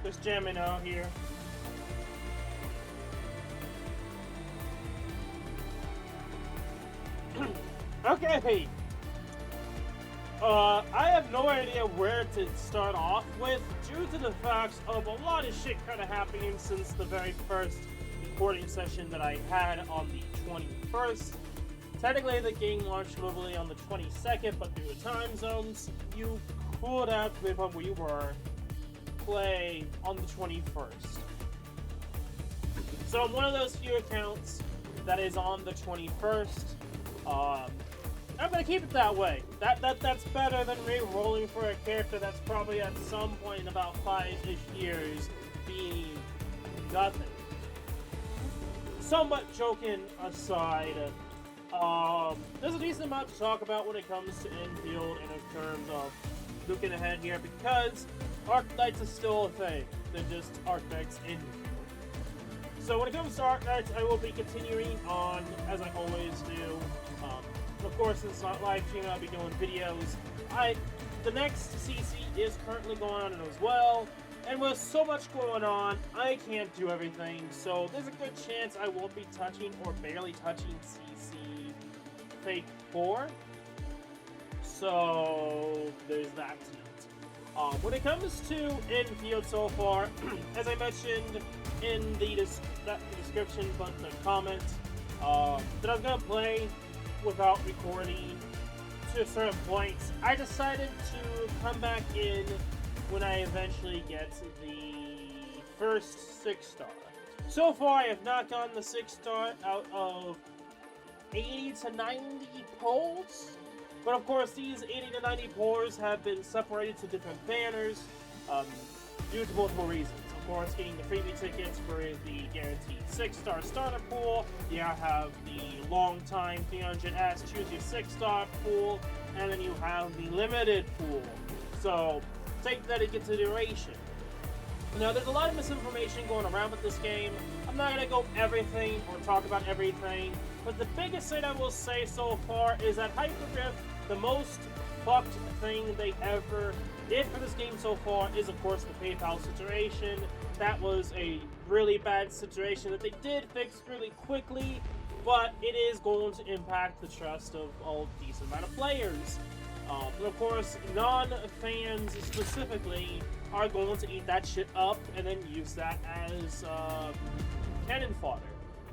Just jamming out here. Okay. I have no idea where to start off with, due to the fact of a lot of shit kind of happening since the very first recording session that I had on the 21st. Technically, the game launched globally on the 22nd, but due to time zones, you could have, depending on where you were, play on the 21st. So I'm one of those few accounts that is on the 21st. I'm gonna keep it that way. That's better than re-rolling for a character that's probably at some point in about 5-ish years being nothing. Somewhat joking aside, there's a decent amount to talk about when it comes to Endfield in terms of looking ahead here, because Arknights is still a thing. They're just Arknights Endfield. So when it comes to Arknights, I will be continuing on as I always do. Of course, since it's not live streaming, I'll be doing videos. The next CC is currently going on as well, and with so much going on, I can't do everything. So there's a good chance I won't be touching or barely touching CC Fake 4. So there's that to note. When it comes to Endfield so far, as I mentioned in the description, but the comment, that I was gonna play without recording to certain points. I decided to come back in when I eventually get the first 6-star. So far, I have not gotten the 6-star out of 80 to 90 polls. But of course, these 80 to 90 polls have been separated to different banners due to multiple reasons. Of course, getting the freebie tickets for the guaranteed 6-star starter pool. You have the long time 300S choose your 6-star pool, and then you have the limited pool. So take that into consideration. Now, there's a lot of misinformation going around with this game. I'm not going to go everything or talk about everything, but the biggest thing I will say so far is that Hyperdrift, the most fucked thing they ever did for this game so far is, of course, the PayPal situation. That was a really bad situation that they did fix really quickly, but it is going to impact the trust of a decent amount of players. And of course, non-fans specifically are going to eat that shit up and then use that as cannon fodder.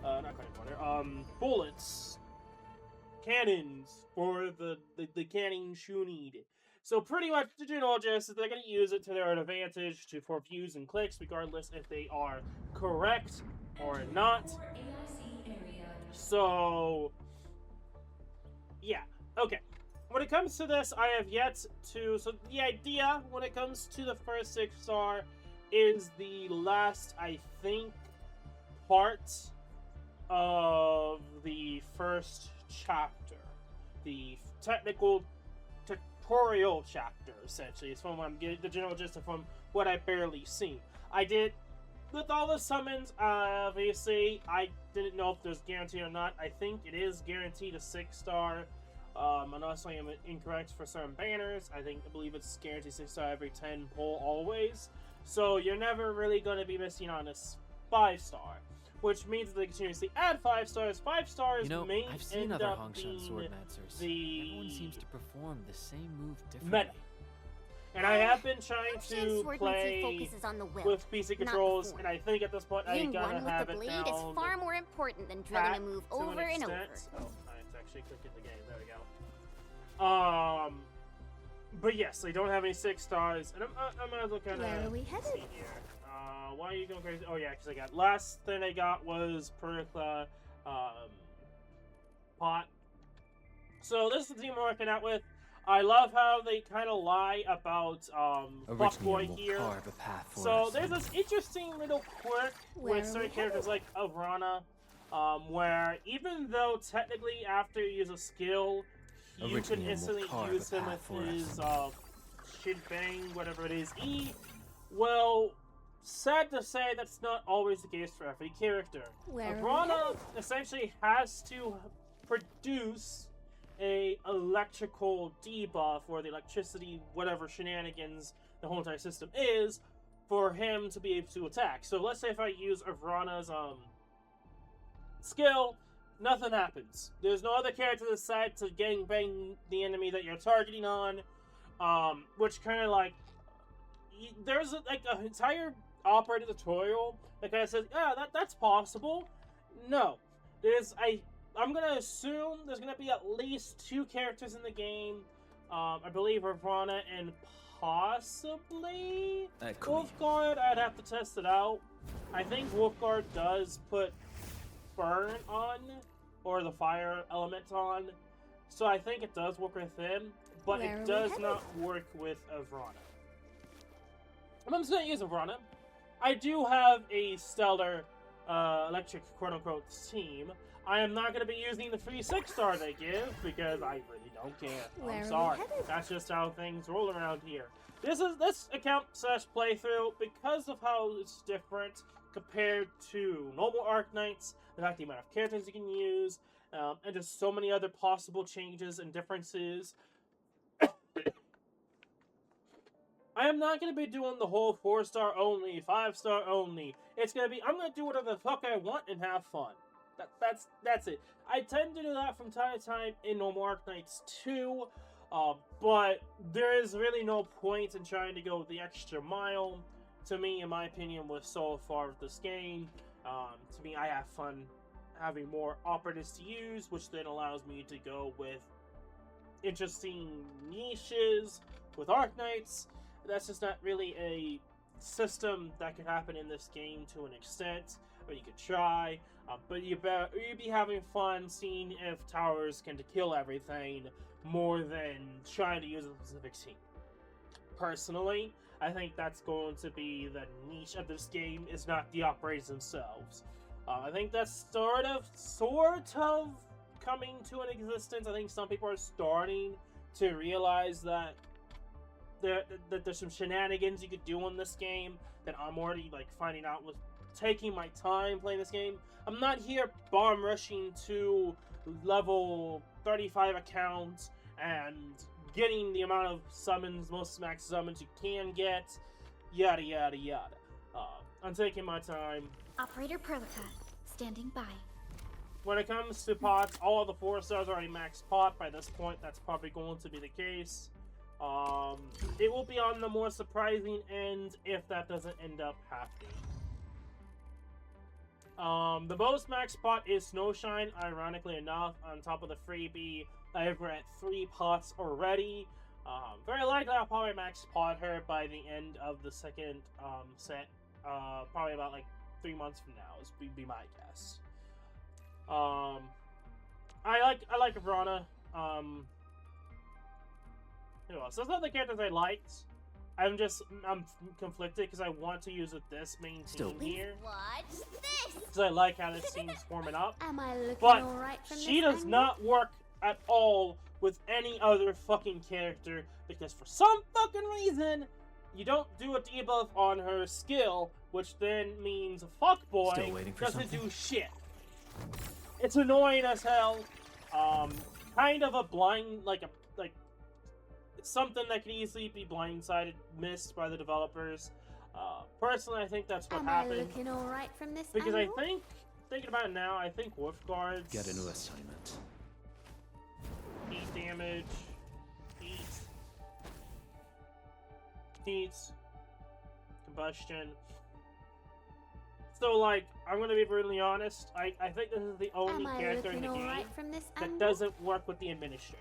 Not cannon fodder, bullets. Cannons for the canning need. So pretty much the general gist is they're going to use it to their advantage for views and clicks, regardless if they are correct or not. So, yeah. Okay. When it comes to this, I have yet to... So the idea, when it comes to the first 6-star, is the last, I think, part of the first chapter. The technical tutorial chapter, essentially. It's from what I'm getting the general gist of from what I barely seen. I did, with all the summons, obviously, I didn't know if there's guaranteed or not. I think it is guaranteed a 6-star. Unless I am incorrect for certain banners. I believe it's guaranteed 6-star every 10 pull always. So you're never really going to be missing on a 5-star. Which means that they continuously add 5 stars. 5 stars may I've seen end other up Hongshan being swordmancers. Everyone seems to perform the same move differently. meta. And I have been trying to play on the will, with PC controls, and I think at this point I gotta have it down. Is far more important than drilling a move over and over. Oh, it's actually clicking the game. There we go. But yes, they don't have any 6 stars, and I'm gonna look at Where are we headed? See here. Why are you going crazy? Oh yeah, because I got last thing I got was Pertha Pot. So this is the team we're working out with. I love how they kind of lie about Fuckboy here. So there's this interesting little quirk with certain characters like Avrana, where even though technically after you use a skill, you can instantly use him with his shit bang, whatever it is, E. Well, sad to say, that's not always the case for every character. Avrana essentially has to produce a electrical debuff, or the electricity, whatever shenanigans the whole entire system is, for him to be able to attack. So let's say if I use Avrana's skill, nothing happens. There's no other character that decides to gangbang the enemy that you're targeting on, which kind of like, there's like an entire operator tutorial that kind of says, yeah, that's possible. No, I'm gonna assume there's gonna be at least 2 characters in the game. I believe Avrana and possibly Wolfguard. I'd have to test it out. I think Wolfguard does put burn on, or the fire element on, so I think it does work with him, but it does not work with Avrana. I'm just gonna use Avrana. I do have a stellar electric quote-unquote team. I am not going to be using the free 6-star they give because I really don't care. I'm sorry. That's just how things roll around here. This account / playthrough, because of how it's different compared to normal Arknights, the fact the amount of characters you can use, and just so many other possible changes and differences. I am not going to be doing the whole 4-star only, 5-star only. It's going to be, I'm going to do whatever the fuck I want and have fun. That's it. I tend to do that from time to time in normal Arknights too, but there is really no point in trying to go the extra mile. To me, in my opinion, with so far with this game, to me, I have fun having more operatives to use, which then allows me to go with interesting niches with Arknights. That's just not really a system that could happen in this game to an extent, or you could try, but you'd be having fun seeing if towers can kill everything more than trying to use a specific team. Personally, I think that's going to be the niche of this game, is not the operators themselves. I think that's sort of coming to an existence. I think some people are starting to realize that there's some shenanigans you could do in this game that I'm already like finding out with taking my time playing this game. I'm not here bomb rushing to level 35 accounts and getting the amount of summons, most max summons you can get, yada yada yada. I'm taking my time. Operator Perlica, standing by. When it comes to pots, all of the 4-stars are already max pot. By this point, that's probably going to be the case. It will be on the more surprising end if that doesn't end up happening. The most max pot is Snowshine, ironically enough, on top of the freebie. We're at 3 pots already. Very likely I'll probably max pot her by the end of the second set. Probably about like 3 months from now would be my guess. I like Avrana. Who else? Those are the characters I liked. I'm conflicted because I want to use this main team here. What's this? Because I like how this team's forming up. Am I looking But all right from she this does angle? not work at all with any other fucking character, because for some fucking reason, you don't do a debuff on her skill, which then means fuckboy doesn't do shit. It's annoying as hell. Kind of a blind, it's something that could easily be blindsided, missed by the developers. Personally, I think that's what happened. Am I looking all right from this Because angle? I think, thinking about it now, I think Wolfguards Get a new assignment. Heat damage, heat, combustion. So, like, I'm gonna be brutally honest. I think this is the only Am I character in looking the all game right from this that angle? doesn't work with the administrator.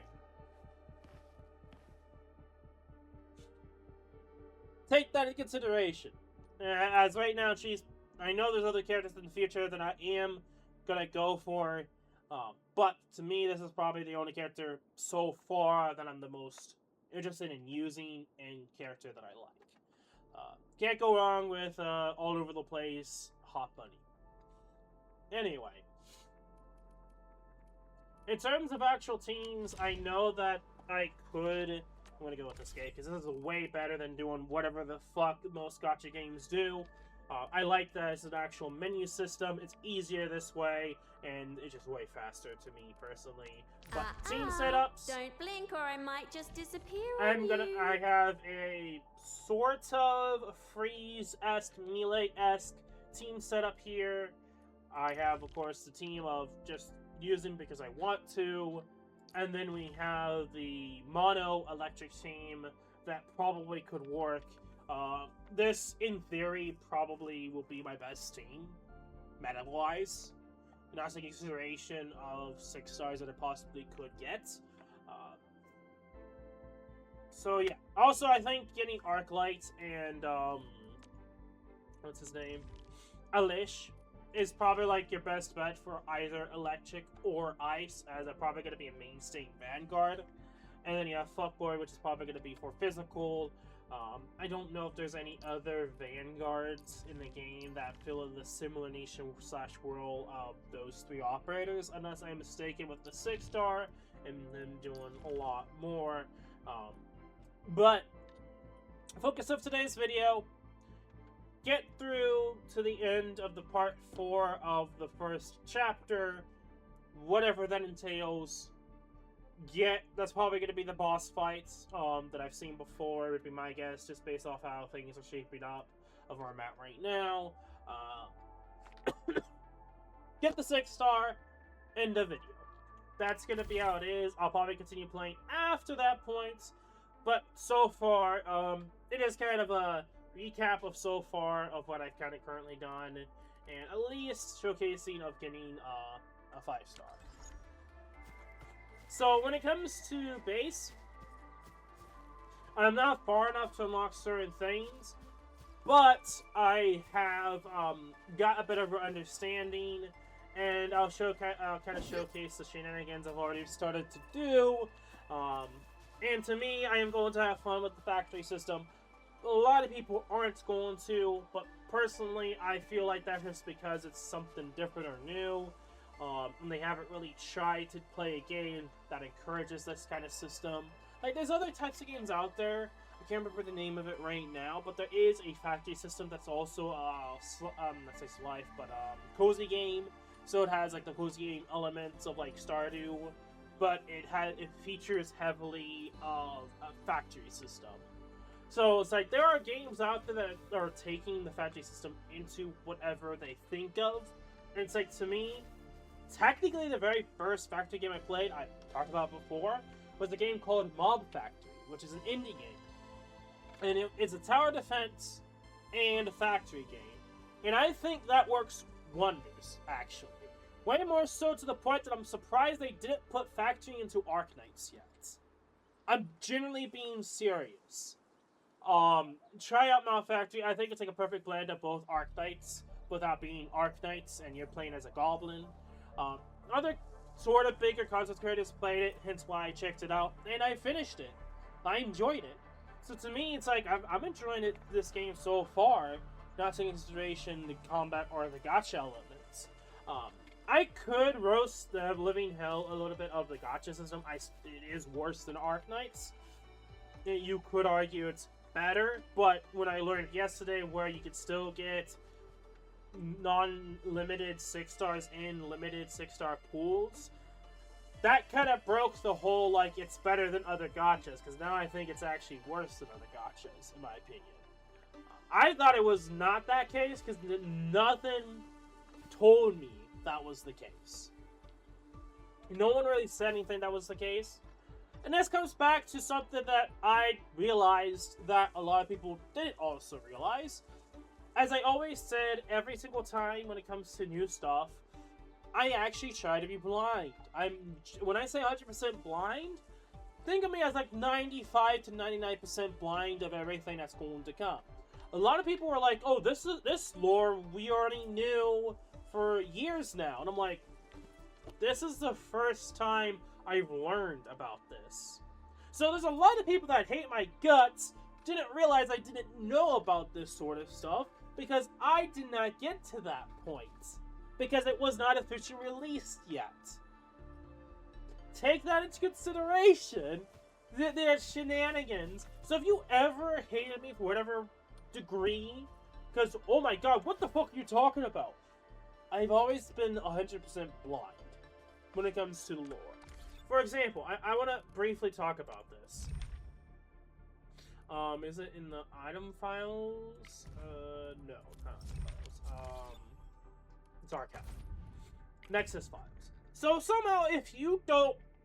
Take that into consideration. As right now, I know there's other characters in the future that I am gonna go for, but to me, this is probably the only character so far that I'm the most interested in using and character that I like. Can't go wrong with all over the place Hot Bunny. Anyway, in terms of actual teams, I know that I could. I'm gonna go with this game because this is way better than doing whatever the fuck most gacha games do. I like that it's an actual menu system. It's easier this way, and it's just way faster to me personally. But team setups. Don't blink, or I might just disappear. I have a sort of freeze-esque, melee-esque team setup here. I have, of course, the team of just using because I want to, and then we have the mono electric team that probably could work. This, in theory, probably will be my best team, meta-wise. And that's a consideration of 6 stars that I possibly could get. So yeah. Also, I think getting Arknights and what's his name, Alish, is probably like your best bet for either electric or ice, as they're probably going to be a mainstay Vanguard. And then you have Fuckboy, which is probably going to be for physical. I don't know if there's any other Vanguards in the game that fill in the similar nation/world of those 3 operators, unless I'm mistaken with the 6-star and them doing a lot more. But focus of today's video, get through to the end of the part 4 of the first chapter, whatever that entails. That's probably going to be the boss fights that I've seen before, would be my guess, just based off how things are shaping up of where I'm at right now. Get the 6-star, end of video. That's going to be how it is. I'll probably continue playing after that point, but so far, it is kind of a recap of so far of what I've kind of currently done, and at least showcasing of getting a 5-star. So when it comes to base, I'm not far enough to unlock certain things, but I have got a bit of an understanding, and I'll kind of showcase the shenanigans I've already started to do. And to me, I am going to have fun with the factory system. A lot of people aren't going to, but personally, I feel like that's just because it's something different or new. And they haven't really tried to play a game that encourages this kind of system. Like, there's other types of games out there. I can't remember the name of it right now, but there is a factory system that's also let's say life, but cozy game. So it has like the cozy game elements of like Stardew, but it features heavily of a factory system. So it's like there are games out there that are taking the factory system into whatever they think of, and it's like, to me, technically, the very first factory game I played, I talked about before, was a game called Mob Factory, which is an indie game. And it's a tower defense and a factory game. And I think that works wonders, actually. Way more so to the point that I'm surprised they didn't put factory into Arknights yet. I'm genuinely being serious. Try out Mob Factory. I think it's like a perfect blend of both Arknights without being Arknights, and you're playing as a goblin. Other sort of bigger content creators played it, hence why I checked it out, and I finished it. I enjoyed it. So to me, it's like, I'm enjoying this game so far, not taking into consideration the combat or the gacha elements. I could roast the living hell a little bit of the gacha system. It is worse than Arknights. You could argue it's better, but when I learned yesterday where you could still get non-limited 6 stars in limited 6-star pools, that kind of broke the whole, like, it's better than other gachas, because now I think it's actually worse than other gachas, in my opinion. I thought it was not that case, because nothing told me that was the case. No one really said anything that was the case. And this comes back to something that I realized that a lot of people didn't also realize. As I always said, every single time when it comes to new stuff, I actually try to be blind. When I say 100% blind, think of me as like 95 to 99% blind of everything that's going to come. A lot of people are like, oh, this lore we already knew for years now. And I'm like, this is the first time I've learned about this. So there's a lot of people that hate my guts, didn't realize I didn't know about this sort of stuff, because I did not get to that point. Because it was not officially released yet. Take that into consideration. There's shenanigans. So if you ever hated me for whatever degree Because, oh my god, what the fuck are you talking about? I've always been 100% blind when it comes to lore. For example, I want to briefly talk about this. Is it in the item files? No, not files. It's archive. Nexus files. So somehow, if you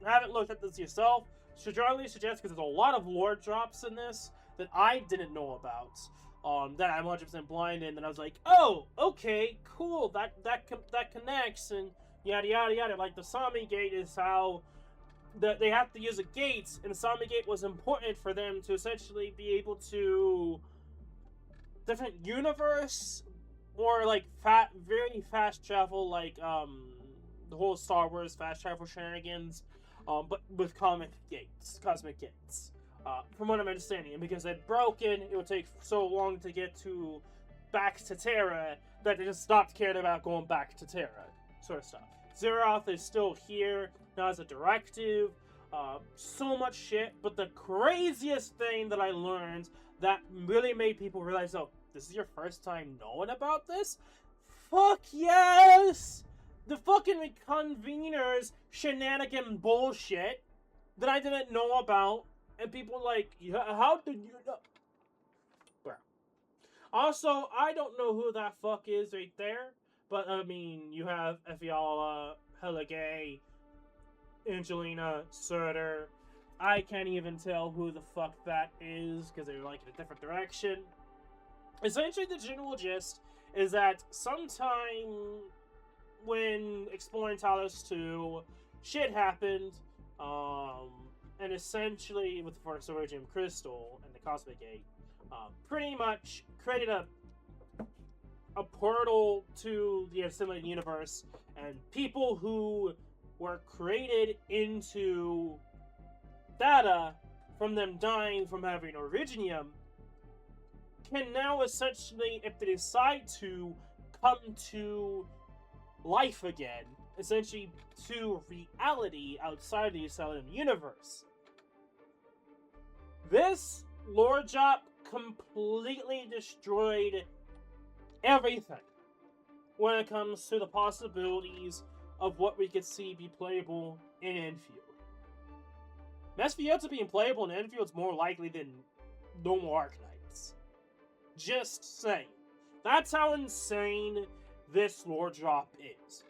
haven't looked at this yourself, strongly suggest, because there's a lot of lore drops in this that I didn't know about, that I'm 100% blind in, and I was like, oh, okay, cool, that connects, and yada yada yada. Like the Sami Gate is how they have to use a gate, and the Sami Gate was important for them to essentially be able to different universe or like very fast travel, like the whole Star Wars fast travel shenanigans, but with cosmic gates. From what I'm understanding, and because they'd broken, it would take so long to get back to Terra that they just stopped caring about going back to Terra, sort of stuff. Zeroth is still here, now as a directive, so much shit, but the craziest thing that I learned that really made people realize, oh, this is your first time knowing about this? Fuck yes! The fucking conveners shenanigan bullshit that I didn't know about, and people like, yeah, how did you know? Bro. Also, I don't know who that fuck is right there, but I mean, you have Efiala, Hella Gay, Angelina, Surtur. I can't even tell who the fuck that is, because they're like in a different direction. Essentially, the general gist is that sometime when exploring Talos 2, shit happened, and essentially with the first Origin Crystal and the Cosmic Gate, pretty much created a portal to the assimilated universe, and people who were created into data from them dying from having Originium can now essentially, if they decide to, come to life again, essentially to reality outside the Asylum universe. This lore drop completely destroyed everything when it comes to the possibilities of what we could see be playable in Endfield. Mesfields being playable in Endfield is more likely than normal Arknights. Just saying. That's how insane this lore drop is.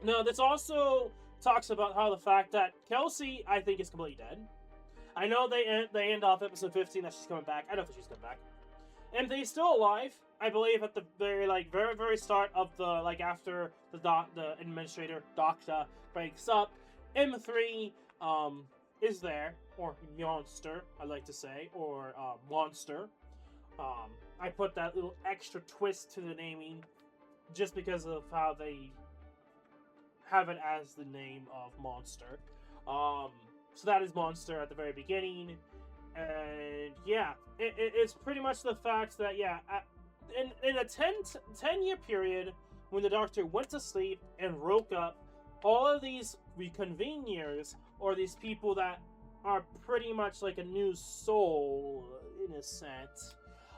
Now, this also talks about how the fact that Kelsey, I think, is completely dead. I know they end off episode 15 that she's coming back. I don't think she's coming back. Anthony's still alive, I believe, at the very start of the, after the administrator, Doctor, breaks up. M3, is there, or Monster, I like to say, or, Monster. I put that little extra twist to the naming just because of how they have it as the name of Monster. So that is Monster at the very beginning. And yeah, it's pretty much the fact that, yeah, in a 10-year period, when the Doctor went to sleep and woke up, all of these reconveners, or these people that are pretty much like a new soul, in a sense,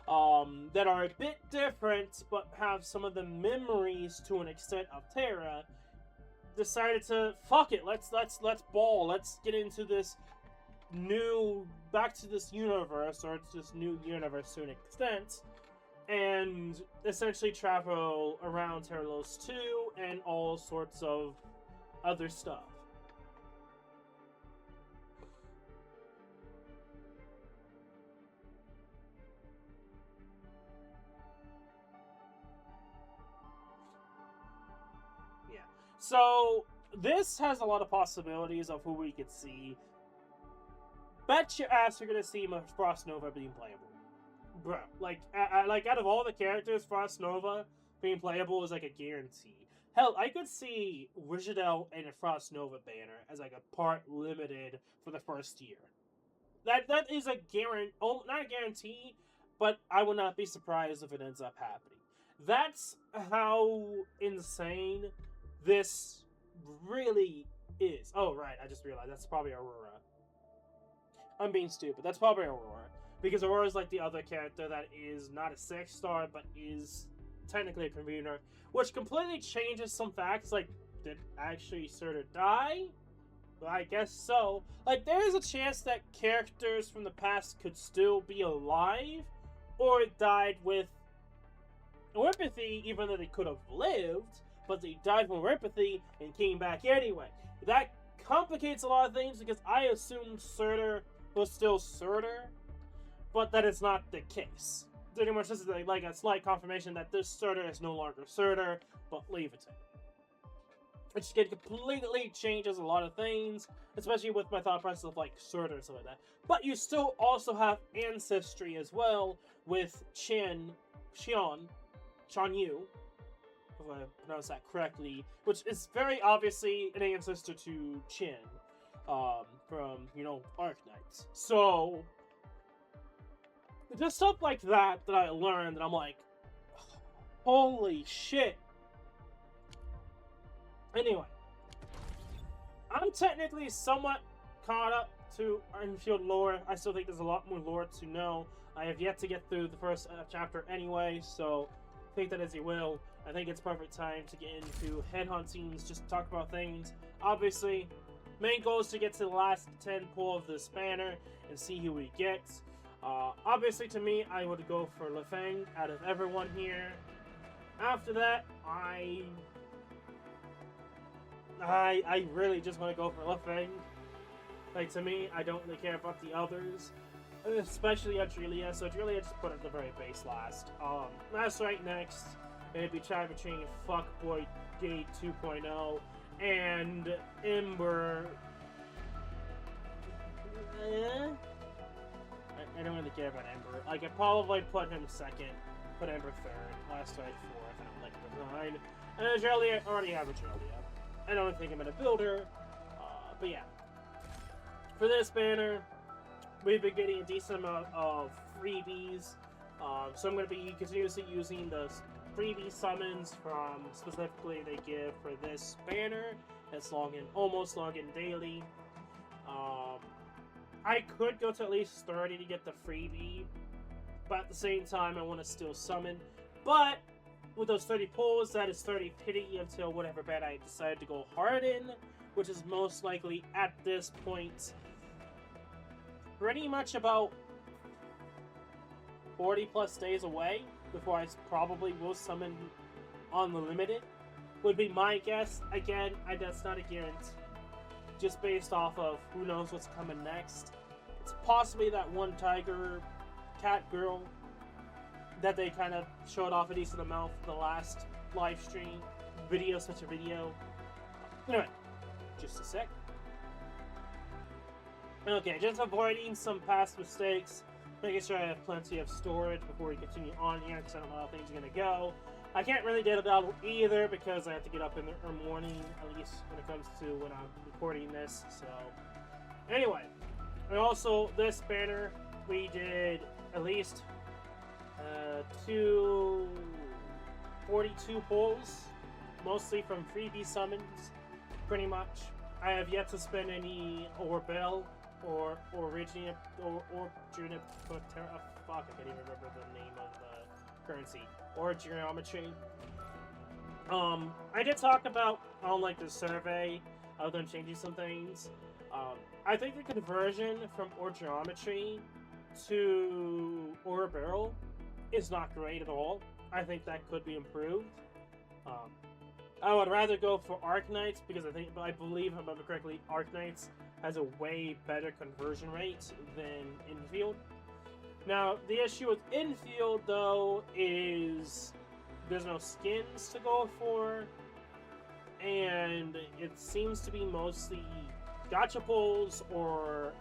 that are a bit different, but have some of the memories to an extent of Terra, decided to, fuck it, let's ball, let's get into this back to this universe, or it's this new universe to an extent, and essentially travel around Terralos 2 and all sorts of other stuff. Yeah. So, this has a lot of possibilities of who we could see. Bet your ass you're gonna see Frost Nova being playable. Bro, out of all the characters, Frost Nova being playable is like a guarantee. Hell, I could see Wishadel and a Frost Nova banner as like a part limited for the first year. That is a guarantee, not a guarantee, but I would not be surprised if it ends up happening. That's how insane this really is. Oh, right, I just realized that's probably Aurora. I'm being stupid. That's probably Aurora. because Aurora's like the other character that is not a 6-star, but is technically a convener, which completely changes some facts. Like, did actually Surtur die? Well, I guess so. Like, there is a chance that characters from the past could still be alive, or died with empathy, even though they could have lived, but they died from empathy and came back anyway. That complicates a lot of things, because I assumed Surtur was still Surtur, but that is not the case. Pretty much this is like a slight confirmation that this Surtur is no longer Surtur, but leave it to. Which completely changes a lot of things, especially with my thought process of like Surtur and stuff like that. But you still also have ancestry as well with Xian Yu, if I pronounce that correctly, which is very obviously an ancestor to Qin, from, you know, Arknights. So, just stuff like that I learned, and I'm like, holy shit. Anyway, I'm technically somewhat caught up to Endfield lore. I still think there's a lot more lore to know. I have yet to get through the first chapter anyway, so take that as you will. I think it's perfect time to get into headhuntings, just talk about things. Obviously, main goal is to get to the last 10 pull of this banner and see who we get. Obviously, to me, I would go for Lefeng out of everyone here. After that, I really just want to go for Lefeng. Like, to me, I don't really care about the others, especially Adrelia. So Adrelia just put at the very base last. Last right next, it'd be trying between Fuckboy Gate 2.0 and Ember. I don't really care about Ember. Like, I'd probably put him second, put Ember third, last right fourth, and I'm like behind. And Adrelia, I already have Adrelia. I don't think I'm gonna build her, but yeah. For this banner, we've been getting a decent amount of freebies, so I'm gonna be continuously using the freebie summons from specifically they give for this banner. It's almost login daily. I could go to at least 30 to get the freebie, but at the same time, I want to still summon. But with those 30 pulls, that is 30 pity until whatever band I decide to go hard in, which is most likely at this point pretty much about 40 plus days away before I probably will summon Unlimited, would be my guess. Again, that's not a guarantee, just based off of who knows what's coming next. It's possibly that one tiger cat girl that they kind of showed off a decent amount for the last live stream video, such a video. Anyway, just a sec. Okay, just avoiding some past mistakes, making sure I have plenty of storage before we continue on here, because I don't know how things are going to go. I can't really data battle either, because I have to get up in the morning, at least when it comes to when I'm recording this, so... Anyway, and also, this banner, we did at least 42 pulls, mostly from freebie summons, pretty much. I have yet to spend any Orbel or Origin or Junip. Fuck, I can't even remember the name of the currency. Or Geometry. I did talk about on like the survey of them changing some things. I think the conversion from Geometry to Barrel is not great at all. I think that could be improved. I would rather go for Arknights because I believe, if I remember correctly, Arknights has a way better conversion rate than Endfield. Now, the issue with Endfield, though, is there's no skins to go for, and it seems to be mostly gacha pulls, or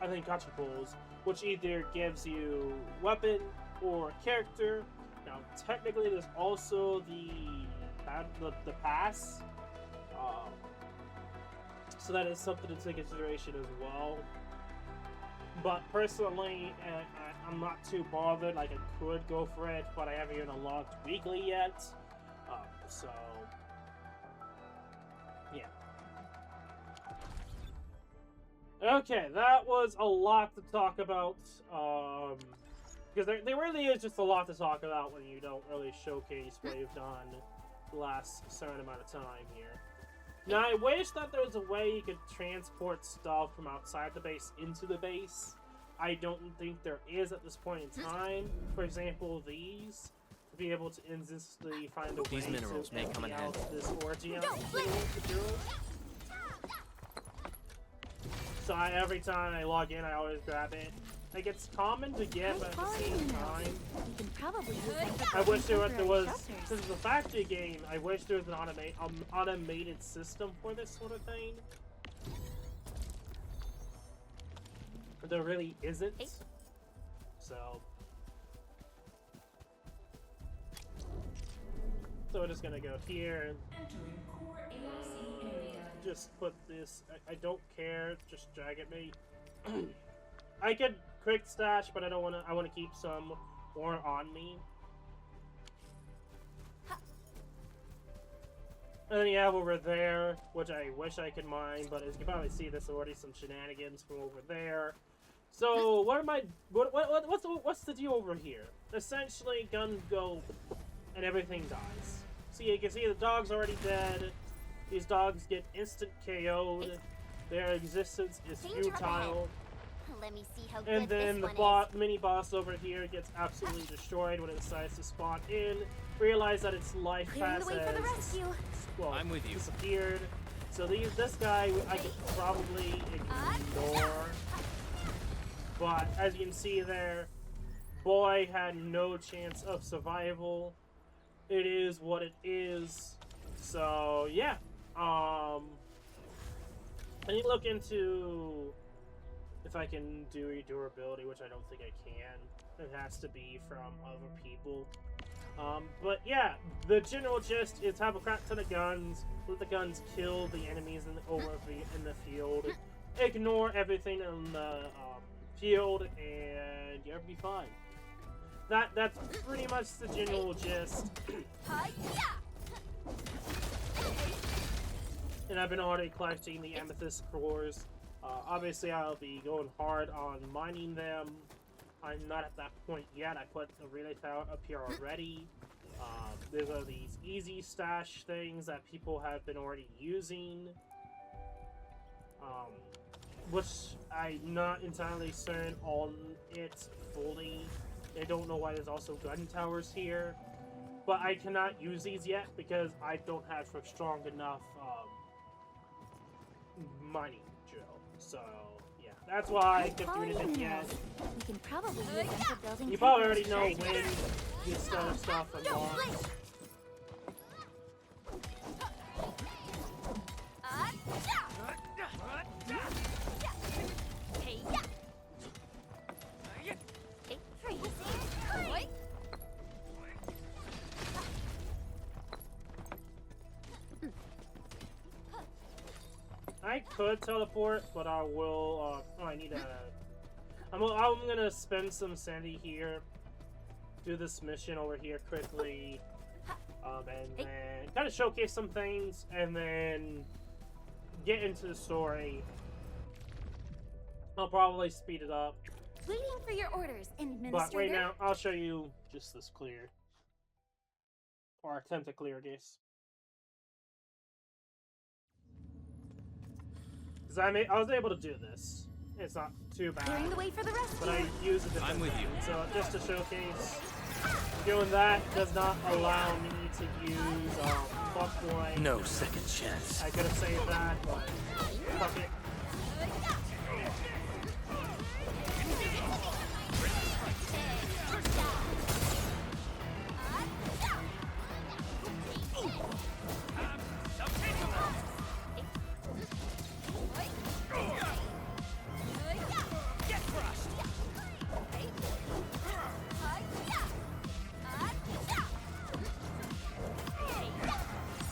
I think gacha pulls, which either gives you weapon or character. Now, technically, there's also the pass, so that is something to take into consideration as well. But personally, I'm not too bothered. Like, I could go for it, but I haven't even unlocked weekly yet. So, yeah. Okay, that was a lot to talk about. Because there really is just a lot to talk about when you don't really showcase what you've done the last certain amount of time here. Now, I wish that there was a way you could transport stuff from outside the base into the base. I don't think there is at this point in time. For example, these. To be able to instantly find a way These minerals to may come in empty out handy. this orgy out materials. So every time I log in, I always grab it. Like, it's common to get, but at the same time, You can probably use them for I wish there temporary was, shelters. since it's a factory game, I wish there was an automated system for this sort of thing. But there really isn't. So we're just gonna go here. Just put this. I don't care. Just drag at me. I could quick stash, but I don't want to. I want to keep some more on me. And then you have over there, which I wish I could mine, but as you can probably see, there's already some shenanigans from over there. So what am I? What's the deal over here? Essentially, guns go, and everything dies. See, you can see the dog's already dead. These dogs get instant KO'd. Their existence is futile. Let me see how And good then this the one is. mini boss over here gets absolutely destroyed when it decides to spawn in. Realize that its life Clearing path the way for the has rescue. I'm with you. disappeared. So this guy I could probably ignore. But as you can see there, boy had no chance of survival. It is what it is. So yeah. I need to look into if I can do durability, which I don't think I can. It has to be from other people. But yeah, the general gist is have a crap ton of guns, let the guns kill the enemies in the field, ignore everything in the field, and you'll be fine. That's pretty much the general gist. And I've been already collecting the amethyst cores. Obviously, I'll be going hard on mining them. I'm not at that point yet. I put the relay tower up here already. There are these easy stash things that people have been already using. Which I'm not entirely certain on it fully. I don't know why there's also gun towers here. But I cannot use these yet because I don't have a strong enough mining drill. So yeah, that's why I kept doing it yet. We can probably use them for building. You probably already know when this kind of stuff unlocks. I could teleport, but I will. Oh, I need a. I'm gonna spend some sanity here, do this mission over here quickly, and then kind of showcase some things, and then get into the story. I'll probably speed it up. Waiting for your orders, Administrator. But wait now, I'll show you just this clear. Or attempt to clear this. Because I was able to do this. It's not too bad. Clearing the way for the rescue. But I use a different I'm with you. method. So just to showcase, doing that does not allow me to use fuckboy. No second chance. I could have saved that, but fuck it.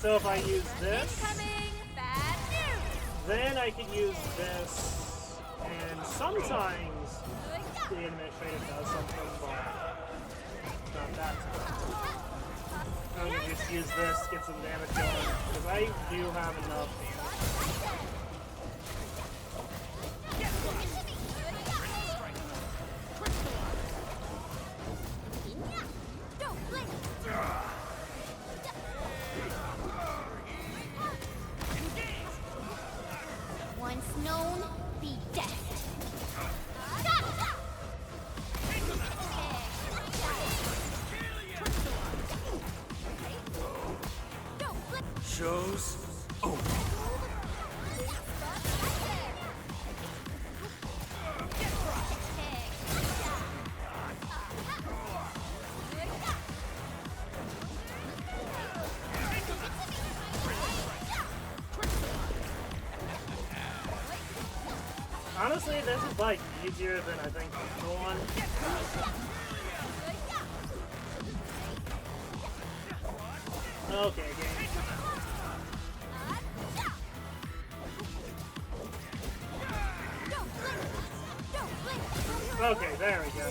So if I use this, then I can use this, and sometimes the administrator does something, but not that time. I'm gonna just use this, get some damage going, because I do have enough damage. show's over. Honestly, this is like easier than I think the other one. Okay, game. Okay, there we go.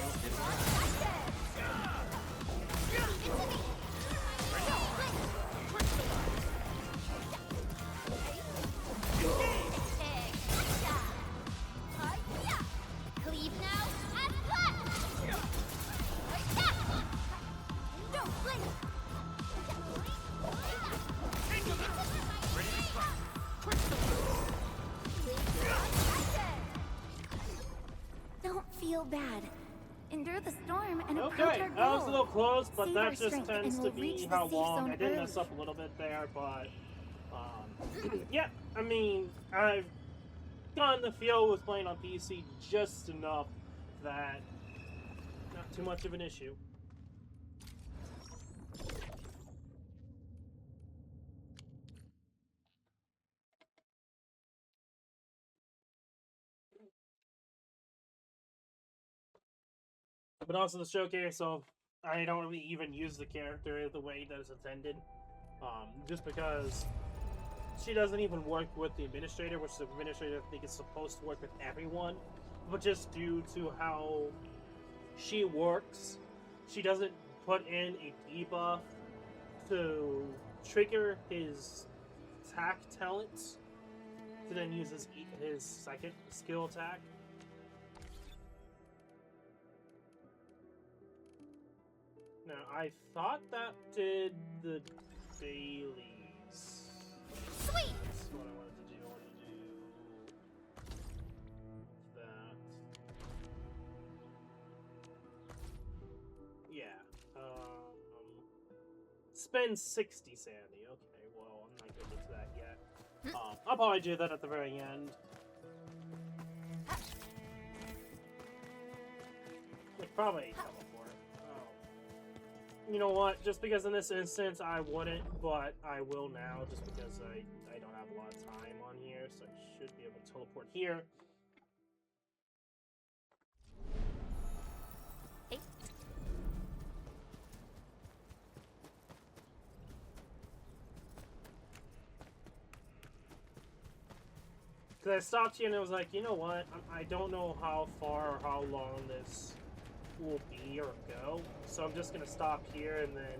Cleave now and flat. Don't blink. Don't feel bad. Endure the storm and approach Okay, our that was a goal. little close, but Save that our just strength tends and to we'll reach be the how safe long. zone I did mess early. up a little bit there, but yeah, I mean, I've gotten the feel with playing on PC just enough that not too much of an issue. But also the showcase of I don't really even use the character the way that it's intended, just because she doesn't even work with the administrator, which the administrator I think is supposed to work with everyone, but just due to how she works, she doesn't put in a debuff to trigger his attack talents to then use his second skill attack. Now, I thought that did the dailies. Sweet. That's what I wanted to do. I wanted to do that. Yeah. Spend 60 sanity. Okay, well, I'm not gonna get to that yet. I'll probably do that at the very end. Like, probably teleport. Oh. You know what? Just because in this instance I wouldn't, but I will now, just because I don't have a lot of time on here, so I should be able to teleport here. Hey. Because I stopped here and I was like, you know what? I don't know how far or how long this will be or go, so I'm just going to stop here and then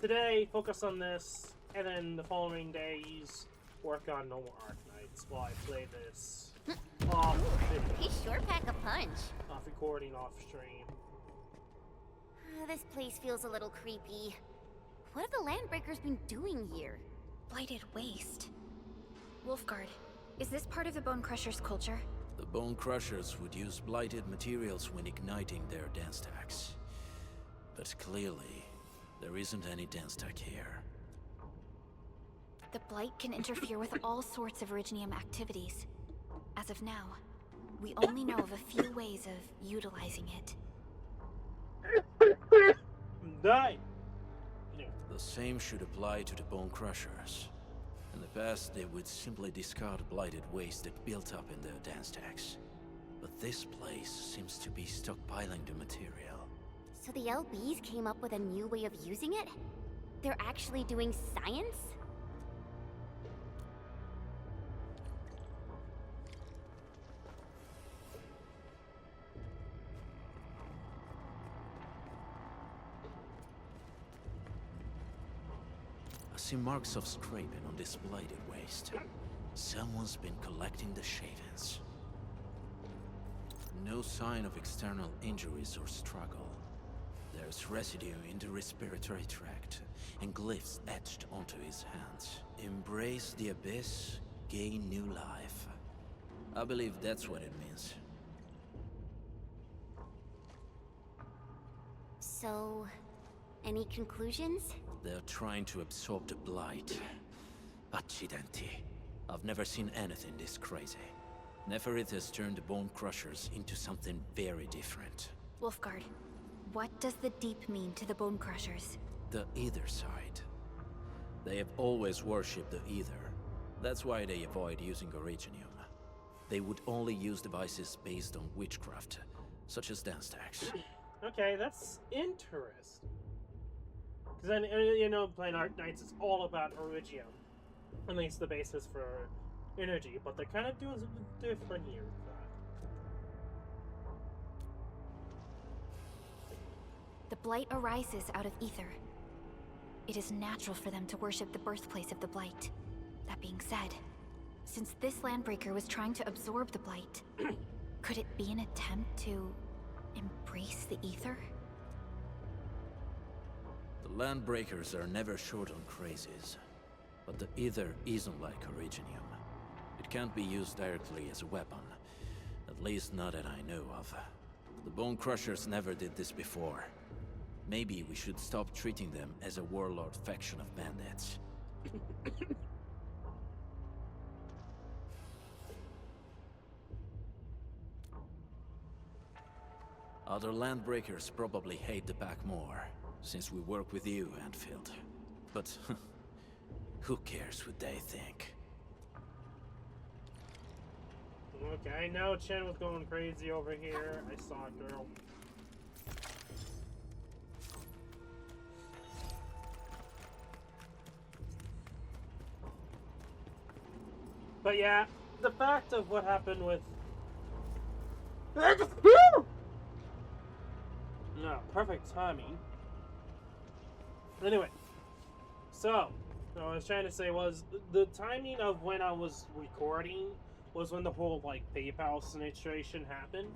today focus on this, and then the following days work on No More Arknights while I play this off video, He sure pack a punch. off recording, off stream. This place feels a little creepy. What have the Landbreakers been doing here? Blighted waste. Wolfguard, is this part of the Bone Crusher's culture? The Bone Crushers would use blighted materials when igniting their dance stacks. But clearly, there isn't any dance stack here. The Blight can interfere with all sorts of Originium activities. As of now, we only know of a few ways of utilizing it. Die! The same should apply to the Bone Crushers. In the past, they would simply discard blighted waste that built up in their dance stacks. But this place seems to be stockpiling the material. So the LBs came up with a new way of using it? They're actually doing science? I see marks of scraping on this blighted waste. Someone's been collecting the shavings. No sign of external injuries or struggle. There's residue in the respiratory tract, and glyphs etched onto his hands. Embrace the abyss, gain new life. I believe that's what it means. So, any conclusions? They're trying to absorb the blight. Accidenti. I've never seen anything this crazy. Neferith has turned the Bone Crushers into something very different. Wolfguard, what does the Deep mean to the Bone Crushers? The Ether side. They have always worshipped the Ether. That's why they avoid using Originium. They would only use devices based on witchcraft, such as dance stacks. Okay, that's interesting. Because then, you know, playing Arknights is all about Originium. At least the basis for energy, but they're kind of doing something different here with that. The Blight arises out of ether. It is natural for them to worship the birthplace of the Blight. That being said, since this Landbreaker was trying to absorb the Blight, could it be an attempt to embrace the ether? The Landbreakers are never short on crazes, but the Ether isn't like Originium. It can't be used directly as a weapon, at least not that I know of. The Bone Crushers never did this before. Maybe we should stop treating them as a warlord faction of bandits. Other Landbreakers probably hate the pack more, since we work with you, Endfield. But who cares what they think? Okay, I know Chen was going crazy over here. I saw it, girl. But yeah, the fact of what happened with... No, perfect timing. Anyway, so, what I was trying to say was, the timing of when I was recording was when the whole, like, PayPal situation happened.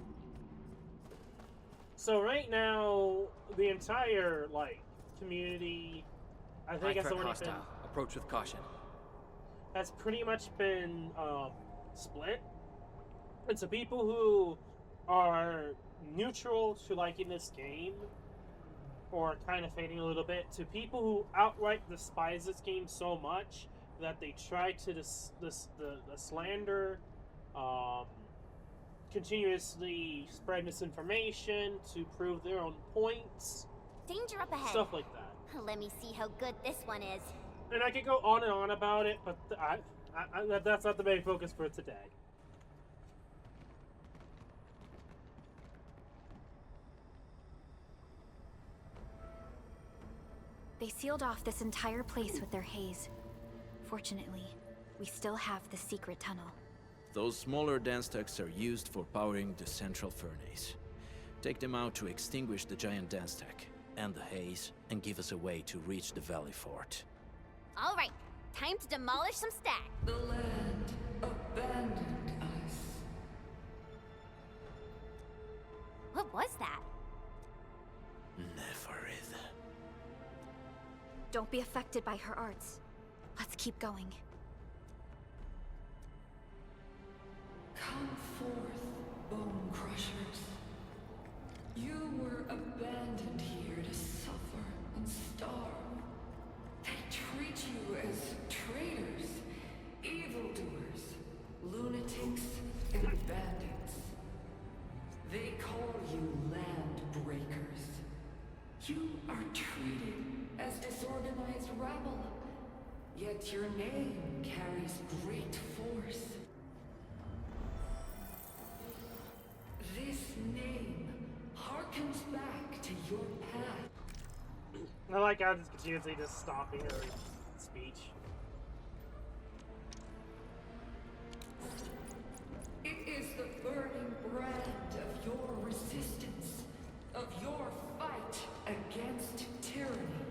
So right now, the entire, like, community, I think has already been... Approach with caution. Has pretty much been split into people who are neutral to liking this game or kind of fading a little bit, to people who outright despise this game so much that they try to the slander, continuously spread misinformation to prove their own points, Danger up ahead. stuff like that. Let me see how good this one is. And I could go on and on about it, but that's not the main focus for today. They sealed off this entire place with their haze. Fortunately, we still have the secret tunnel. Those smaller dance stacks are used for powering the central furnace. Take them out to extinguish the giant dance stack and the haze, and give us a way to reach the valley fort. All right, time to demolish some stack. The land abandoned us. What was that? Neferith. Don't be affected by her arts. Let's keep going. Come forth, Bone Crushers. You were abandoned here to suffer and starve. They treat you as traitors, evildoers, lunatics, and bandits. They call you land breakers. You are treated as disorganized rabble, yet your name carries great force. This name harkens back to your path. I like how it's continuously just stopping her speech. It is the burning brand of your resistance, of your fight against tyranny.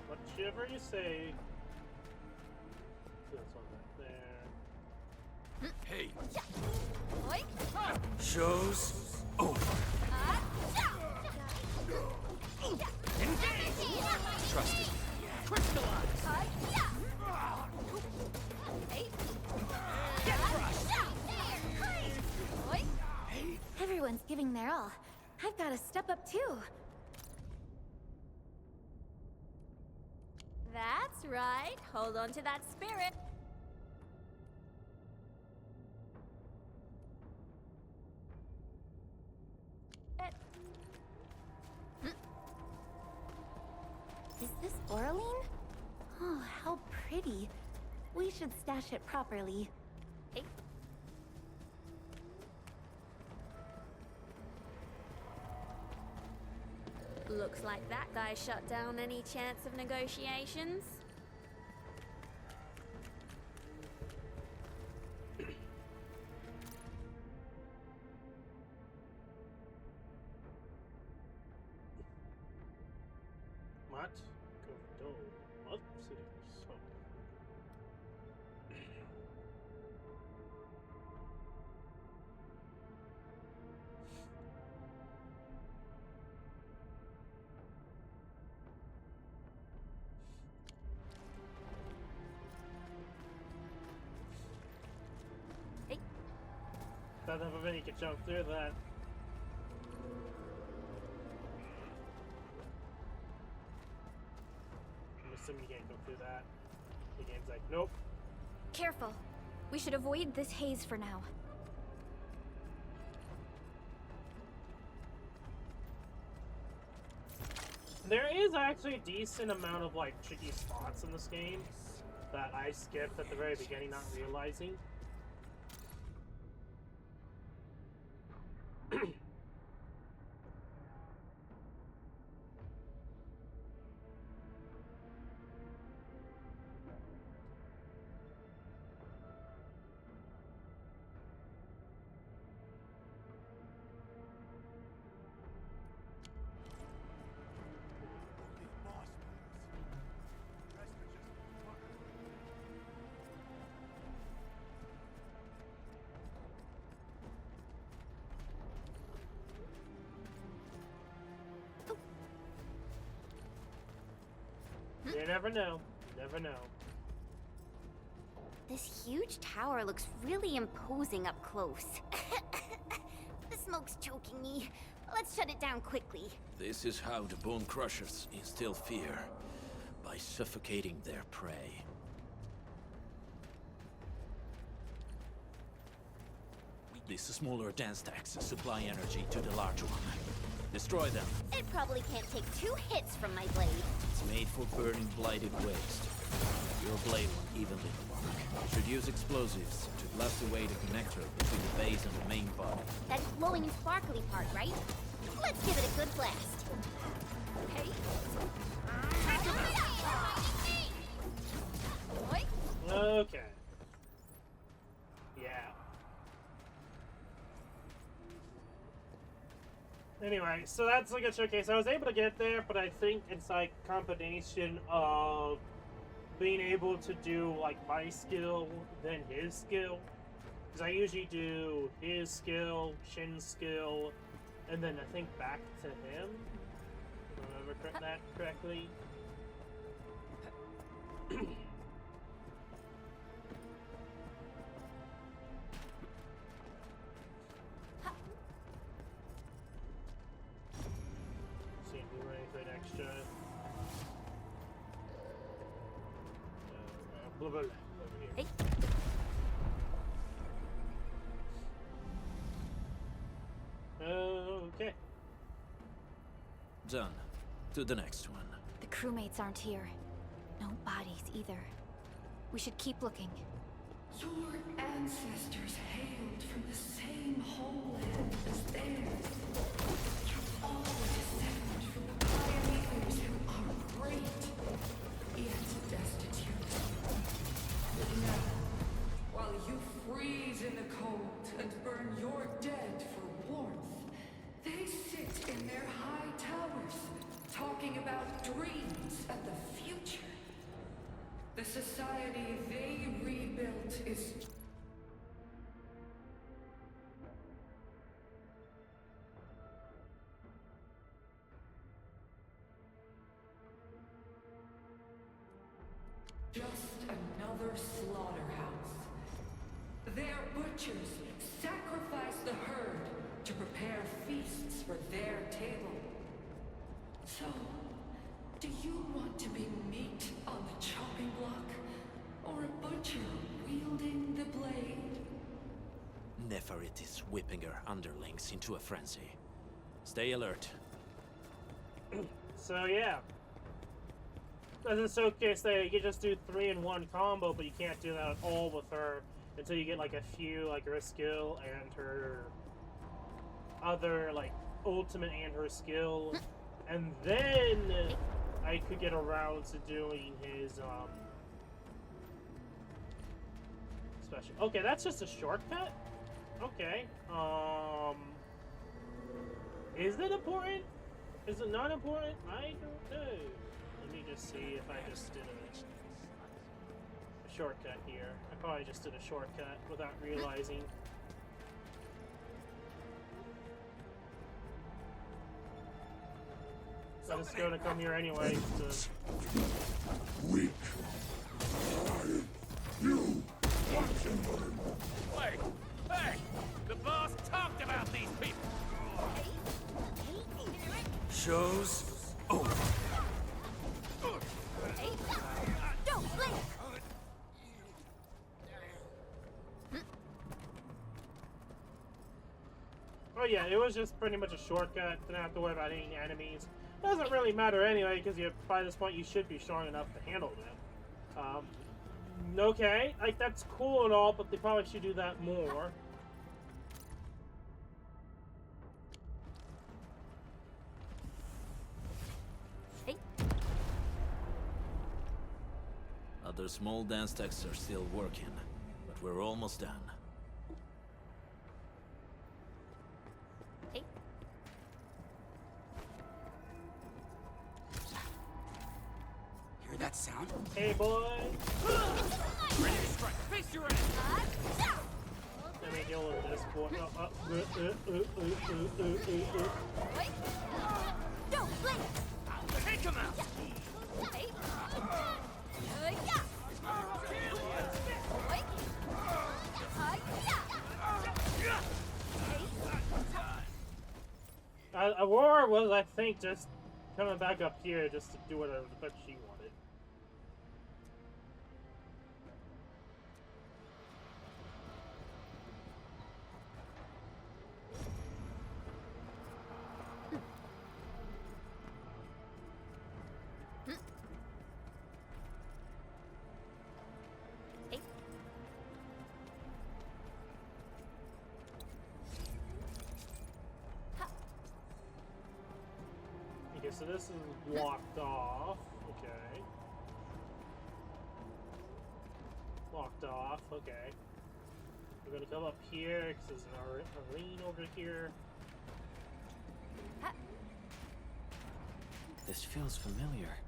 Whatever you say. This one right there. Hey, Oi. show's over. Trust it. Crystallize. Everyone's giving their all. I've got to step up too. That's right. Hold on to that spirit. Is this Oraline? Oh, how pretty. We should stash it properly. Hey. Looks like that guy shut down any chance of negotiations. What? Go do. What city? So. Hey. Thought that you could jump through that. I'm assuming you can't go through that. The game's like, nope. Careful. We should avoid this haze for now. There is actually a decent amount of like tricky spots in this game that I skipped at the very beginning, not realizing. You never know. You never know. This huge tower looks really imposing up close. The smoke's choking me. Let's shut it down quickly. This is how the Bone Crushers instill fear, by suffocating their prey. These smaller dance stacks supply energy to the large one. Destroy them. It probably can't take 2 hits from my blade. It's made for burning blighted waste. Your blade won't even little work. Should use explosives to blast away the connector between the base and the main body. That glowing sparkly part, right? Let's give it a good blast. Hey. Okay. Yeah. Anyway, so that's like a showcase. I was able to get there, but I think it's like combination of being able to do like my skill then his skill. Because I usually do his skill, Shin's skill, and then I think back to him. If I remember that correctly. See if we were anything extra. Blah, blah, blah, over here. Hey. Okay. Done. To the next one. The crewmates aren't here. No bodies either. We should keep looking. Your ancestors hailed from the same homeland as theirs. You're all descended from the pioneers who are great, yet destitute. Now, while you freeze in the cold and burn your dead for warmth, they sit in their high towers, talking about dreams and the future. The society they rebuilt is just another slaughterhouse. Their butchers sacrifice the herd to prepare feasts for their table. So, do you want to be meat on the chopping block, or a butcher wielding the blade? Neferit is whipping her underlings into a frenzy. Stay alert. So yeah. As in Showcase there, you can just do 3-in-1 combo, but you can't do that at all with her until you get like a few, like her skill and her other like ultimate and her skill, and then I could get around to doing his special. Okay, that's just a shortcut. Okay. Is it important? Is it not important? I don't know. Let me just see if I just did a shortcut here. I probably just did a shortcut without realizing. So I'm just gonna come here anyway to... Weak. You want somebody. Wait! Hey! The boss talked about these people! Show's over. Don't blink! Oh yeah, it was just pretty much a shortcut. Didn't have to worry about any enemies. Doesn't really matter anyway, because by this point you should be strong enough to handle them. Okay, like that's cool and all, but they probably should do that more. Hey. Other small dance techs are still working, but we're almost done. Hey. Hear that sound? Hey boy! Ready to strike! Face your enemy! Let me deal with this boy. Don't blink! Take him out! Hey. Aurora was, I think, just coming back up here just to do whatever the fuck she wanted. Okay, so this is blocked off. Okay. Blocked off. Okay. We're gonna come up here because there's an arena over here. This feels familiar.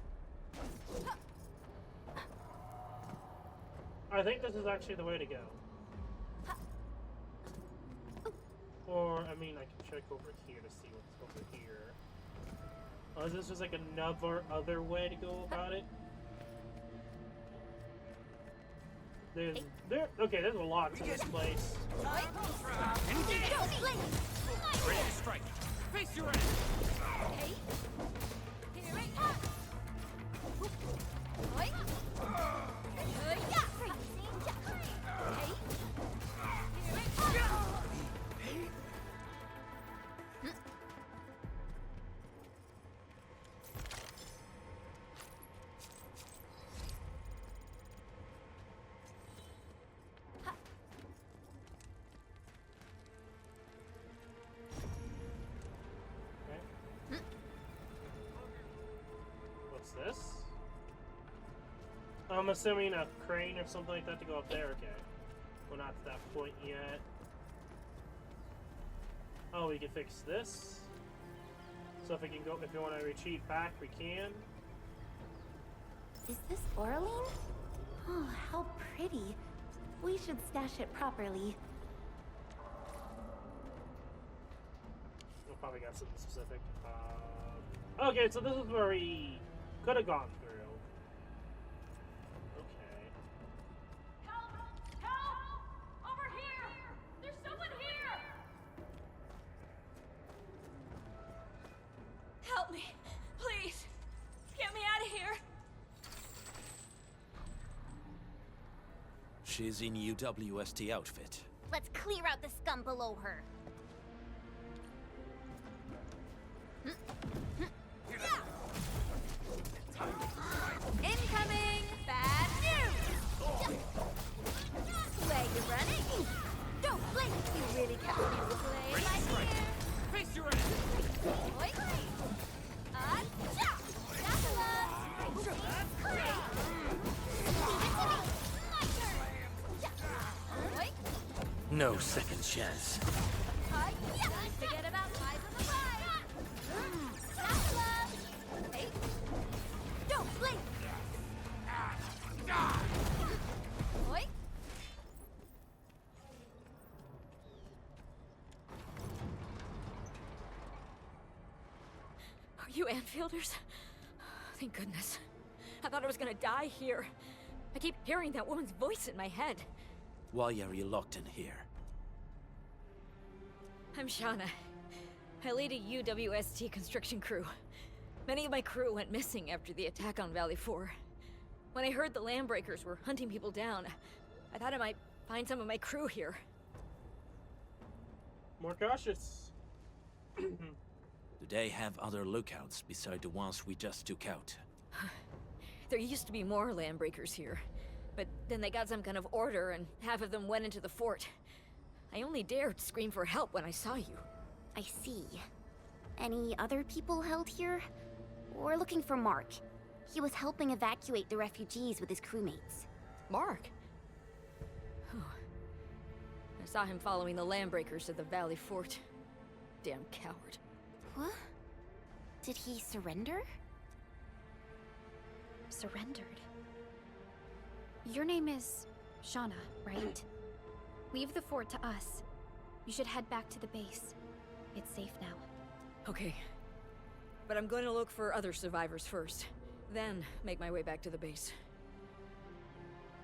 I think this is actually the way to go. Or, I mean, I can check over here to see what's over here. Oh, is this just like another other way to go about it? There's a lot to this place. Engage! Ready to strike! Face your enemy! What's this? I'm assuming a crane or something like that to go up there. Okay. We're not to that point yet. Oh, we can fix this. So if we can go, if we want to retreat back, we can. Is this Orlean? Oh, how pretty. We should stash it properly. We'll probably got something specific. Okay, so this is where we could have gone through. Okay. Help! Help! Over here! There's someone here! me. Please. Get me out of here. She's in UWST outfit. Let's clear out the scum below her. Incoming! Bad news! Where you running? Don't blink! You really kept me away, my dear. Face your enemy! Oi! No second chance. Don't forget about eyes on the prize! Hey! Don't blink! Oi! Are you Anfielders? Thank goodness. I thought I was gonna die here. I keep hearing that woman's voice in my head. Why are you locked in here? I'm Shauna. I lead a UWST construction crew. Many of my crew went missing after the attack on Valley 4. When I heard the Landbreakers were hunting people down, I thought I might find some of my crew here. More cautious. Do they have other lookouts beside the ones we just took out? There used to be more Landbreakers here, but then they got some kind of order and half of them went into the fort. I only dared scream for help when I saw you. I see. Any other people held here? We're looking for Mark. He was helping evacuate the refugees with his crewmates. Mark? I saw him following the Landbreakers to the Valley Fort. Damn coward. What? Did he surrender? Surrendered. Your name is Shauna, right? Leave the fort to us. You should head back to the base. It's safe now. Okay. But I'm going to look for other survivors first. Then make my way back to the base.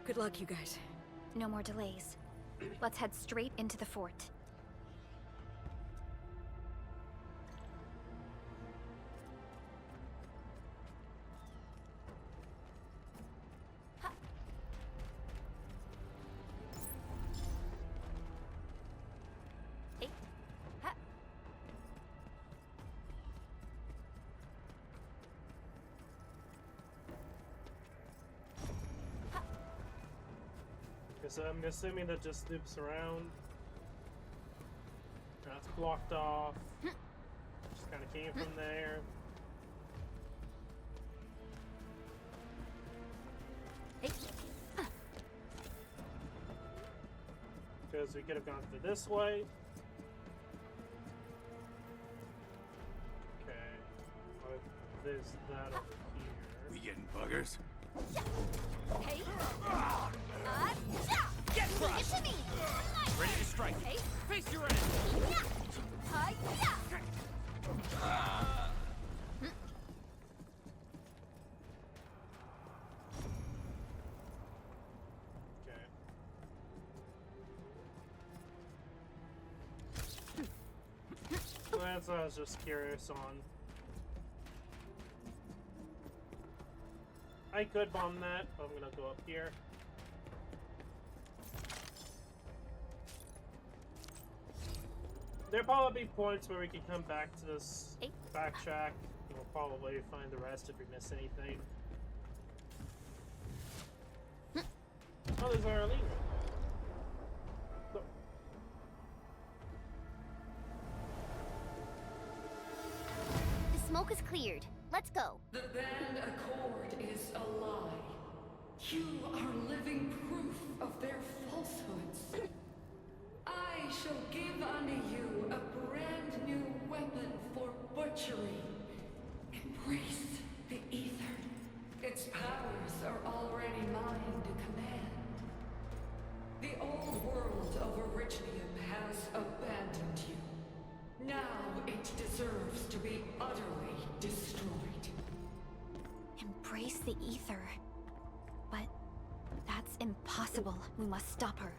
Good luck, you guys. No more delays. Let's head straight into the fort. So I'm assuming that just loops around. That's blocked off. Just kind of came from there. Because we could have gone through this way. Okay. There's that up here. We getting buggers? Hey! Get crushed! To me! Ready to strike! Hey! Face your enemy! Okay. That's what I was just curious on. I could bomb that, but I'm gonna go up here. There'll probably be points where we can come back to this backtrack. We'll probably find the rest if we miss anything. Oh, there's our Arlene. Look. The smoke is cleared. Let's go. The band accord is a lie. You are living proof of their falsehoods. I shall give unto you a brand new weapon for butchery. Embrace the ether. Its powers are already mine to command. The old world of Arichnium has abandoned you. Now it deserves to be utterly destroyed. Embrace the ether. But that's impossible. We must stop her.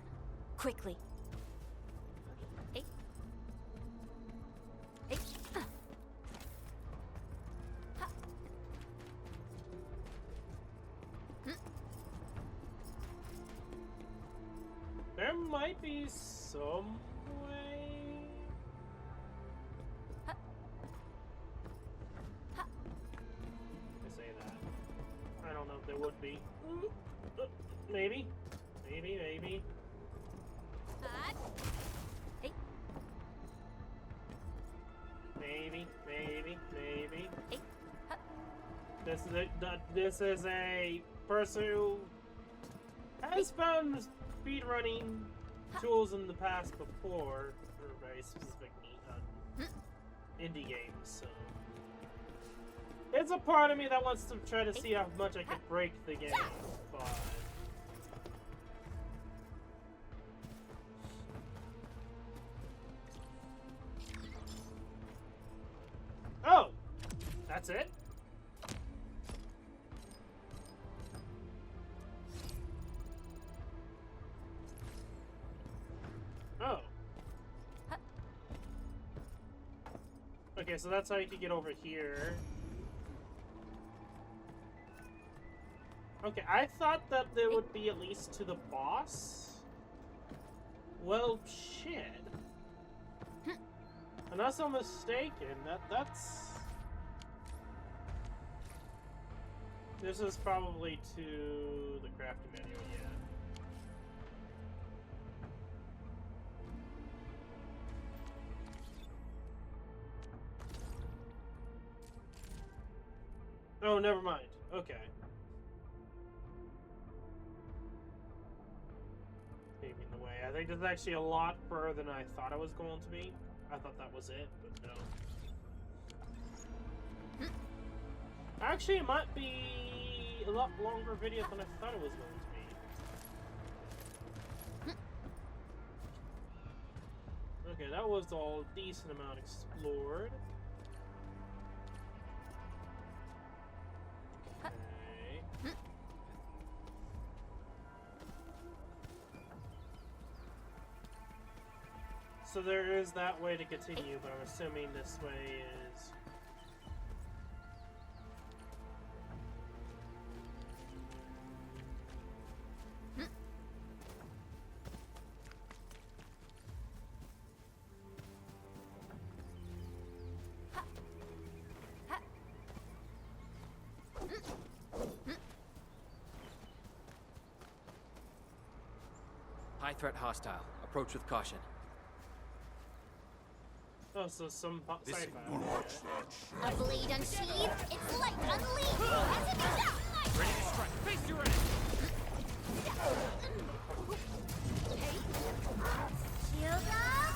Quickly. there might be some way. I say that. I don't know if there would be. Maybe. Maybe. Hey. Maybe. Hey. This is a person who has found speedrunning tools in the past before for very specific indie games. So it's a part of me that wants to try to see how much I can break the game. But oh, that's it. Oh. Okay, so that's how you can get over here. Okay, I thought that there would be at least to the boss. Well, shit. Unless I'm mistaken, that's... This is probably to the crafting menu, yeah. Oh, never mind. Okay. Paving the way. I think this is actually a lot further than I thought it was going to be. I thought that was it, but no. Actually, it might be a lot longer video than I thought it was going to be. Okay, that was all decent amount explored. Okay. So there is that way to continue, but I'm assuming this way is... High threat hostile. Approach with caution. Oh, so some sci-fi. A blade unsheathed, its light unleashed, as if it's not light. Ready to strike. Face your enemy. Shield up.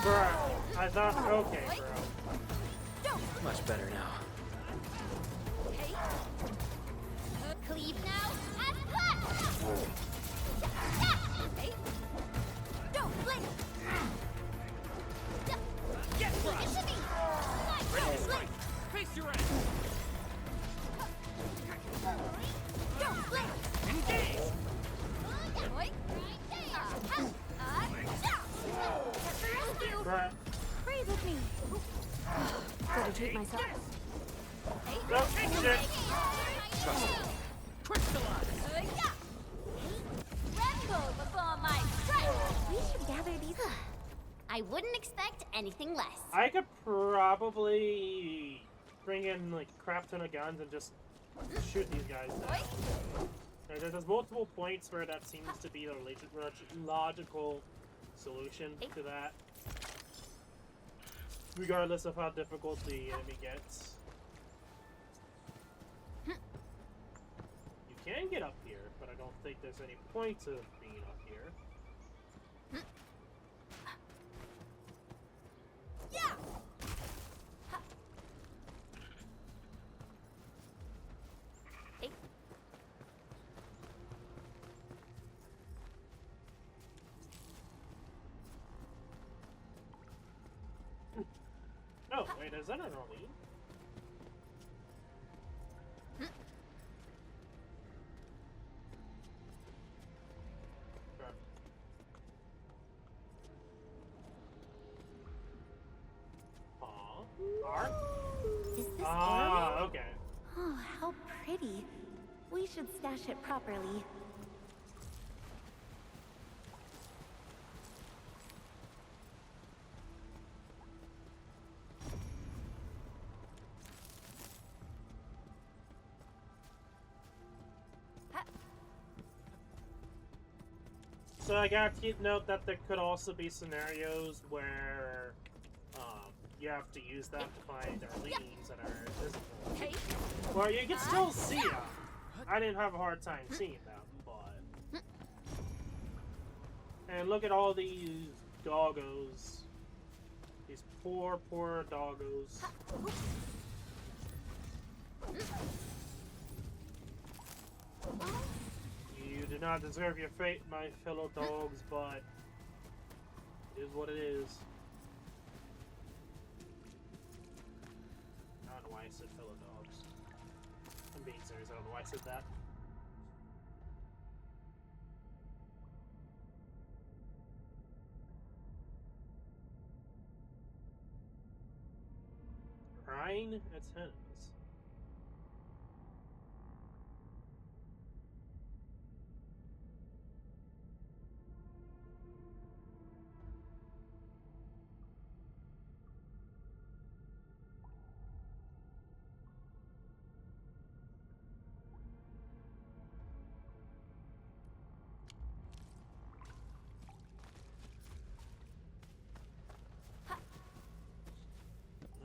Bruh, I thought, okay, bro. Much better now. Cleave now, and cut! Don't blink! Get crushed. Listen to me! Ready to strike. Face your enemy. Don't blink! Engage. Bruh. Breathe with me! Gotta treat myself. Oh, shit. Crystallize. Tremble before my strike! We should gather these. I wouldn't expect anything less. I could probably bring in like a crap ton of guns and just shoot these guys down. There's multiple points where that seems to be the logical solution to that. Regardless of how difficult the enemy gets. You can get up here, but I don't think there's any point to being up here. Oh, wait, is that an lead? Is this Ah, okay. Oh, how pretty. We We should stash it properly. So I got to note that there could also be scenarios where you have to use that to find Arlene's that are invisible. Well, you can still see them. I didn't have a hard time seeing them, but... And look at all these doggos. These poor, poor doggos. You do not deserve your fate, my fellow dogs, but it is what it is. I don't know why I said fellow dogs. I'm being serious, I don't know why I said that. Crying attendance.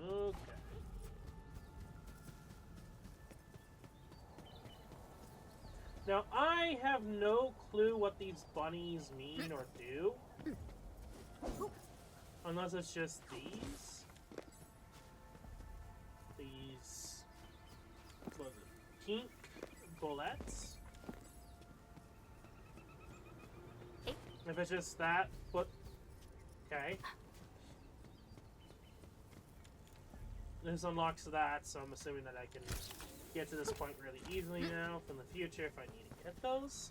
Okay. Now, I have no clue what these bunnies mean or do. Unless it's just these. These... what was it? Pink bullets? If it's just that, but... okay. This unlocks that, so I'm assuming that I can get to this point really easily now from the future if I need to get those.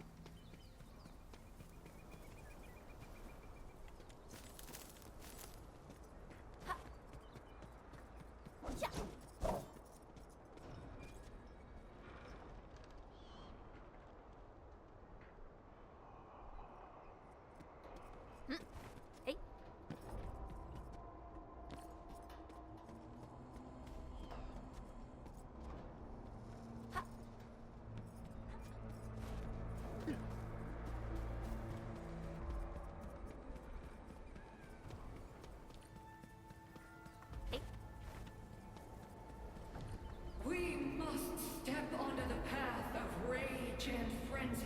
We must step onto the path of rage and frenzy.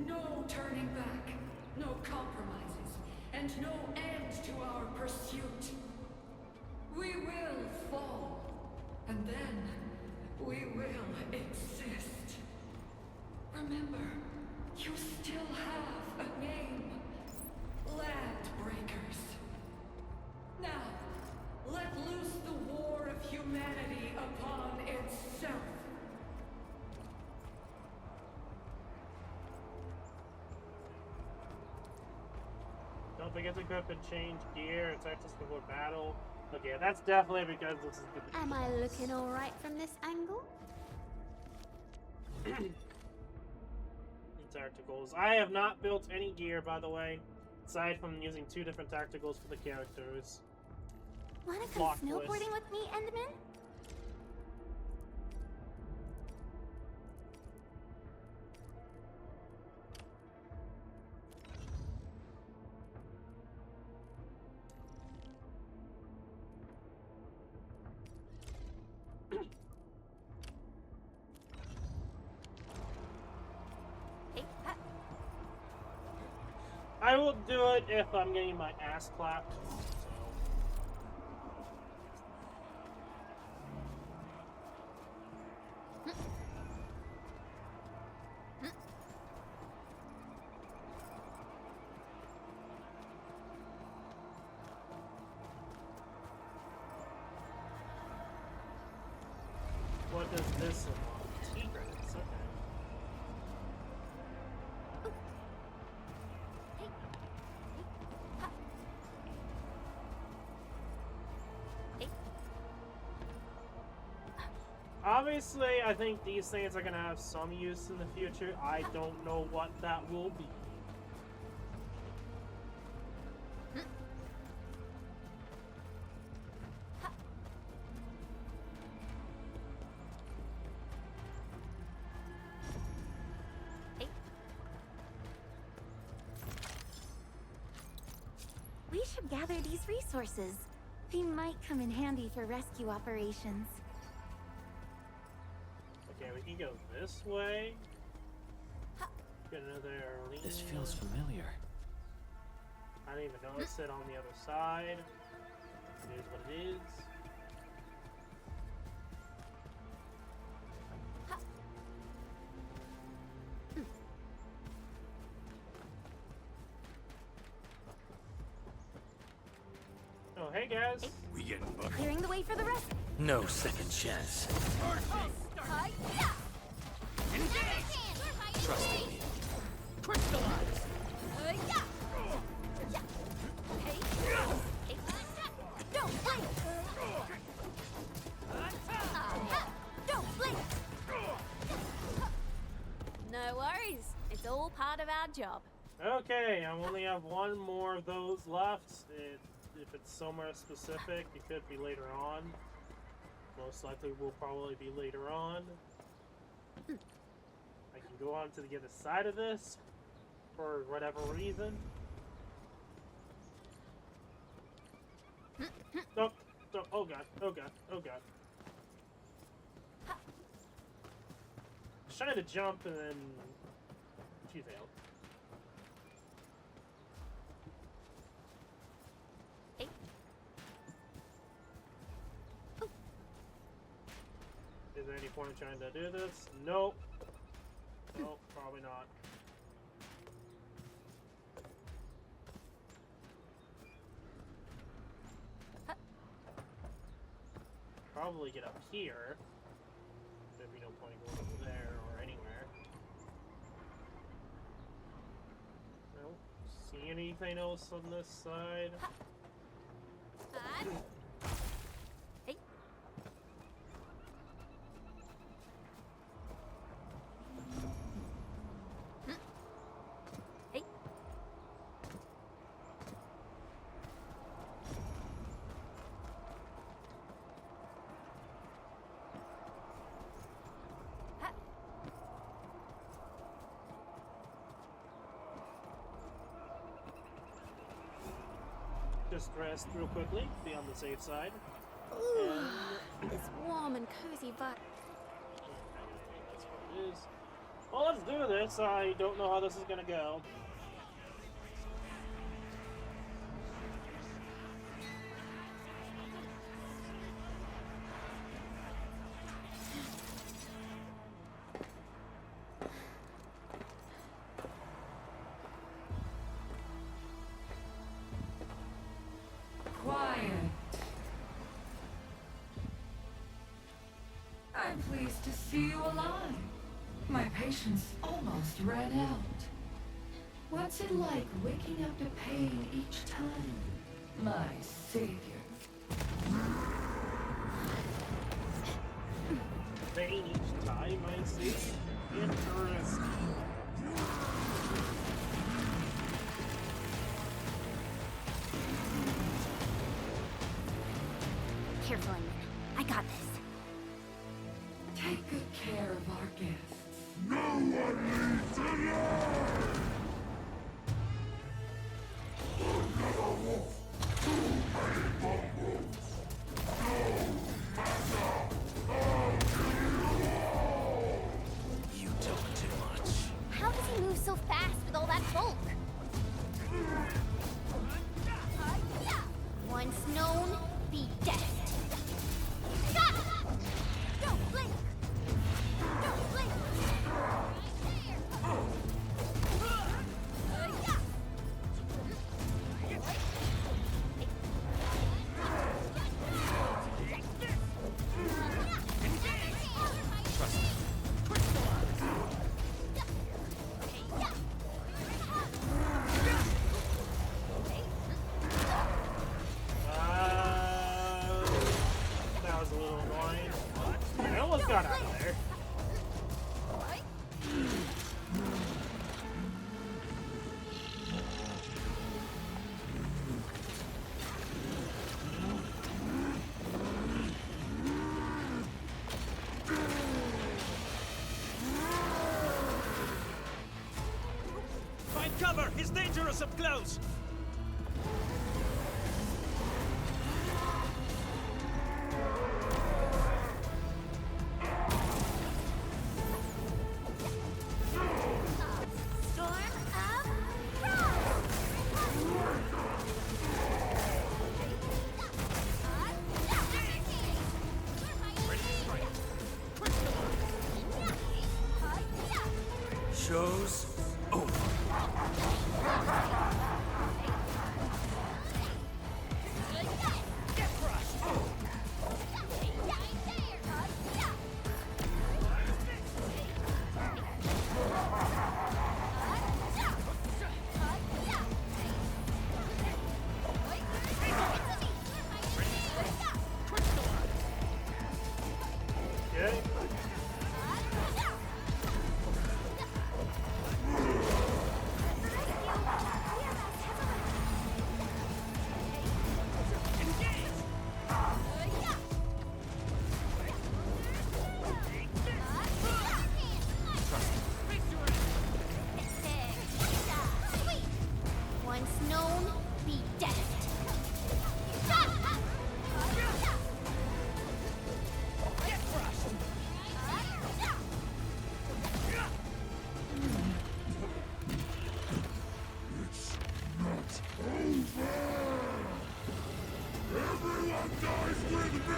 No turning back, no compromises, and no end to our pursuit. We will fall, and then we will exist. Remember, you still have a name. Landbreakers. Now, let loose the war of humanity upon itself. Don't forget to equip and change gear. It's access before battle. Okay, that's definitely because this is good. Am I looking alright from this angle? Tacticals. I have not built any gear, by the way, aside from using 2 different tacticals for the characters. Wanna come Plot twist. snowboarding with me, Enderman? I will do it if I'm getting my ass clapped. What does this unlock? T-credits, okay. Obviously, I think these things are gonna have some use in the future. I don't know what that will be. We should gather these resources. They might come in handy for rescue operations. Okay, we can go this way. Get another lean. This feels familiar. I didn't even notice it on the other side. It is what it is. Oh, hey guys. We getting bucked. Clearing the way for the rest. No second chance. Trust in me. No worries. It's all part of our job. Okay, I only have one more of those left. If it's somewhere specific, it could be later on. Most likely will probably be later on. I can go on to the other side of this for whatever reason. Oh, oh, oh god, oh god, oh god. I was trying to jump and then she failed. Is there any point in trying to do this? Nope. Nope, probably not. Probably get up here. There'd be no point in going over there or anywhere. Nope. See anything else on this side? Just rest real quickly, be on the safe side. Ooh, this warm and cozy vibe. That's what it is. Well, let's do this. I don't know how this is gonna go. Quiet. I'm pleased to see you alive. My patience almost ran out. What's it like waking up to pain each time, my savior? Pain each time, I see. Interesting. Careful, Inman. I got this. Take good care of our guests. No one leaves alive! Another wolf. Too many bumbles. No matter. I'll kill you all! You talk too much. How does he move so fast with all that bulk? Once known, be death. Don't blink! Don't blink! Trust me. cover! He's dangerous up close! Show's over. Okay. Once known, be dead. It's not over! Everyone dies with me!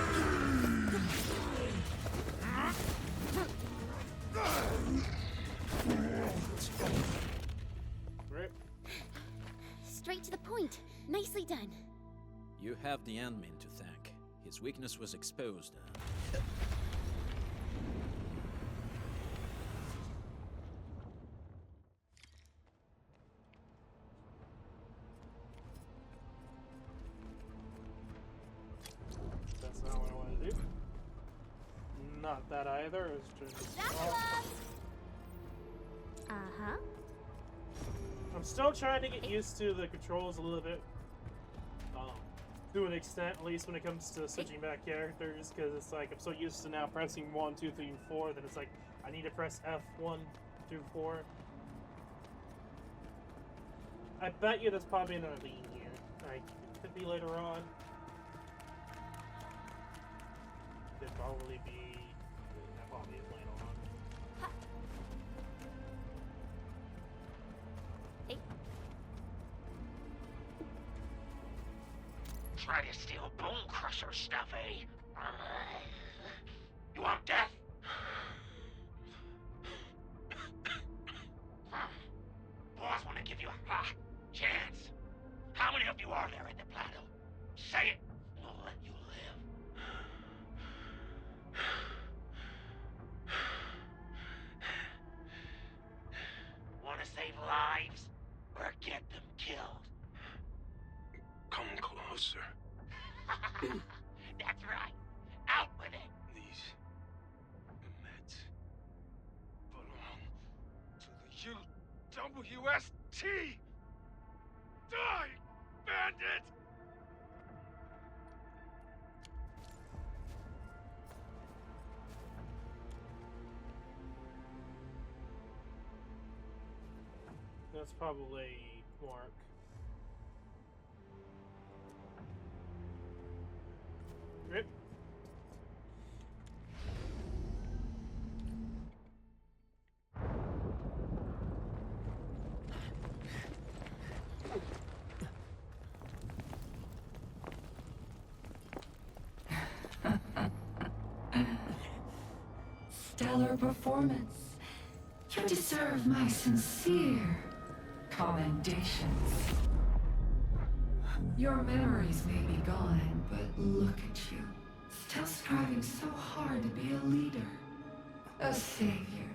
Right. Straight to the point. Nicely done. You have the admin to thank. His weakness was exposed. That's not what I want to do. Not that either. It's just. Uh-huh. I'm still trying to get used to the controls a little bit. To an extent, at least when it comes to switching back characters, because it's like I'm so used to now pressing 1, 2, 3, and 4 that it's like I need to press F1 through 4. I bet you there's probably another lead here. Like, it could be later on. Could probably be. That probably is later on. Try to steal Bone Crusher stuff, eh? You want death? Boss want to give you a chance. How many of you are there in the plateau? Say it, and I'll let you live. Want to save lives, or get them killed? Come closer. That's right. Out with it. These meds belong to the UWST. Die, bandit! That's probably Mark. Rip. Stellar performance. You deserve my sincere commendations. Your memories may be gone, but look at you. Still striving so hard to be a leader, a savior,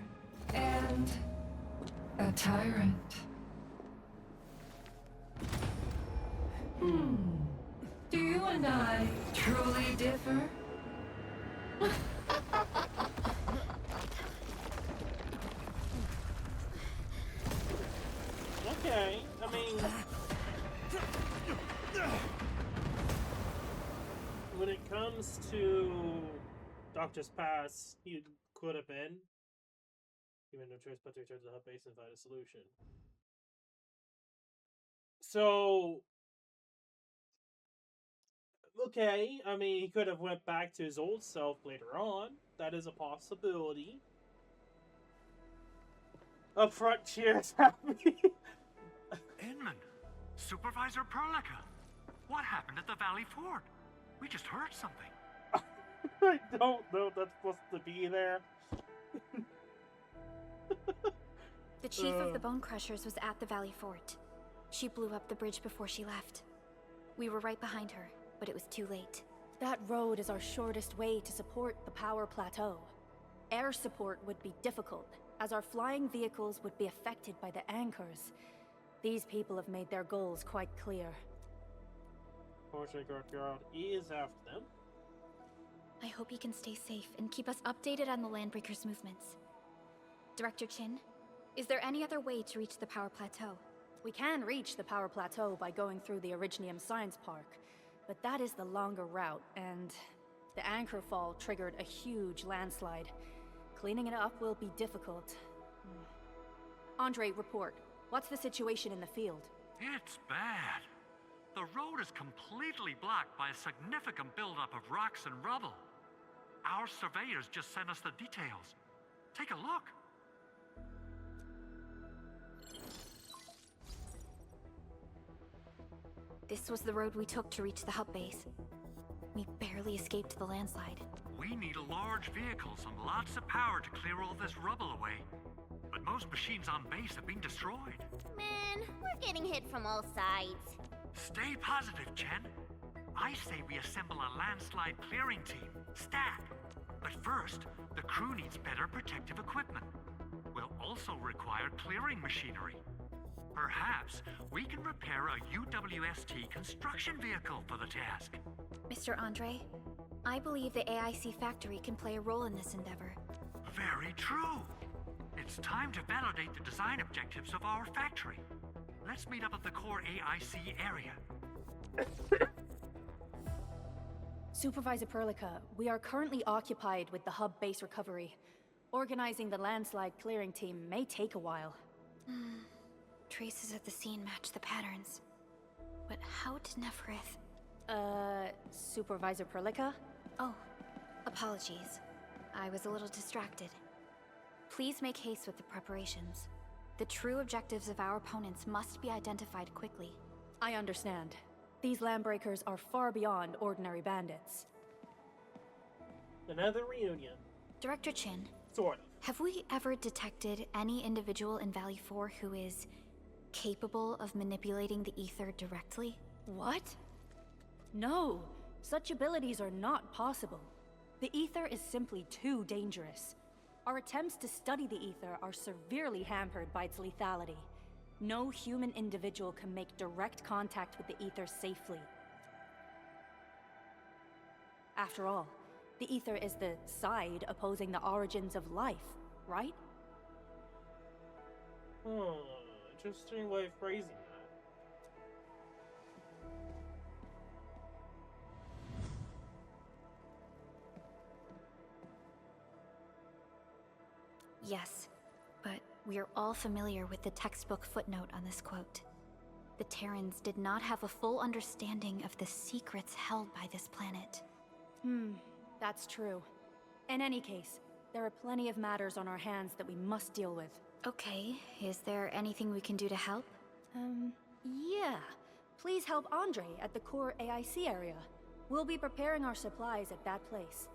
and a tyrant. Do you and I truly differ? Okay, I mean, when it comes to Doctor's Pass, he could have been. Even no choice but to return to the hub base and find a solution. So, okay, I mean, he could have went back to his old self later on. That is a possibility. Up front, cheers, happy. Inman, Supervisor Perlica, what happened at the Valley Fort? We just heard something. I don't know if that's supposed to be there. The chief of the Bone Crushers was at the Valley Fort. She blew up the bridge before she left. We were right behind her, but it was too late. That road is our shortest way to support the power plateau. Air support would be difficult, as our flying vehicles would be affected by the anchors. These people have made their goals quite clear. Fortunately, Courtyard is after them. I hope he can stay safe and keep us updated on the Landbreakers' movements. Director Chin, is there any other way to reach the power plateau? We can reach the power plateau by going through the Originium Science Park, but that is the longer route, and the anchor fall triggered a huge landslide. Cleaning it up will be difficult. Andre, report. What's the situation in the field? It's bad. The road is completely blocked by a significant buildup of rocks and rubble. Our surveyors just sent us the details. Take a look. This was the road we took to reach the hub base. We barely escaped the landslide. We need large vehicles and lots of power to clear all this rubble away. But most machines on base have been destroyed. Man, we're getting hit from all sides. Stay positive, Chen. I say we assemble a landslide clearing team, stat. But first, the crew needs better protective equipment. We'll also require clearing machinery. Perhaps we can repair a UWST construction vehicle for the task. Mr. Andre, I believe the AIC factory can play a role in this endeavor. Very true. It's time to validate the design objectives of our factory. Let's meet up at the core AIC area. Supervisor Perlica, we are currently occupied with the hub base recovery. Organizing the landslide clearing team may take a while. Traces at the scene match the patterns. But how did Neferith... Supervisor Perlica? Oh, apologies. I was a little distracted. Please make haste with the preparations. The true objectives of our opponents must be identified quickly. I understand. These Landbreakers are far beyond ordinary bandits. Another reunion. Director Chin. Sort of. Have we ever detected any individual in Valley 4 who is capable of manipulating the ether directly? What? No, such abilities are not possible. The ether is simply too dangerous. Our attempts to study the ether are severely hampered by its lethality. No human individual can make direct contact with the ether safely. After all, the ether is the side opposing the origins of life, right? Interesting way of phrasing that. Yes, but we are all familiar with the textbook footnote on this quote. The Terrans did not have a full understanding of the secrets held by this planet. That's true. In any case, there are plenty of matters on our hands that we must deal with. Okay, is there anything we can do to help? Yeah. Please help Andre at the core AIC area. We'll be preparing our supplies at that place.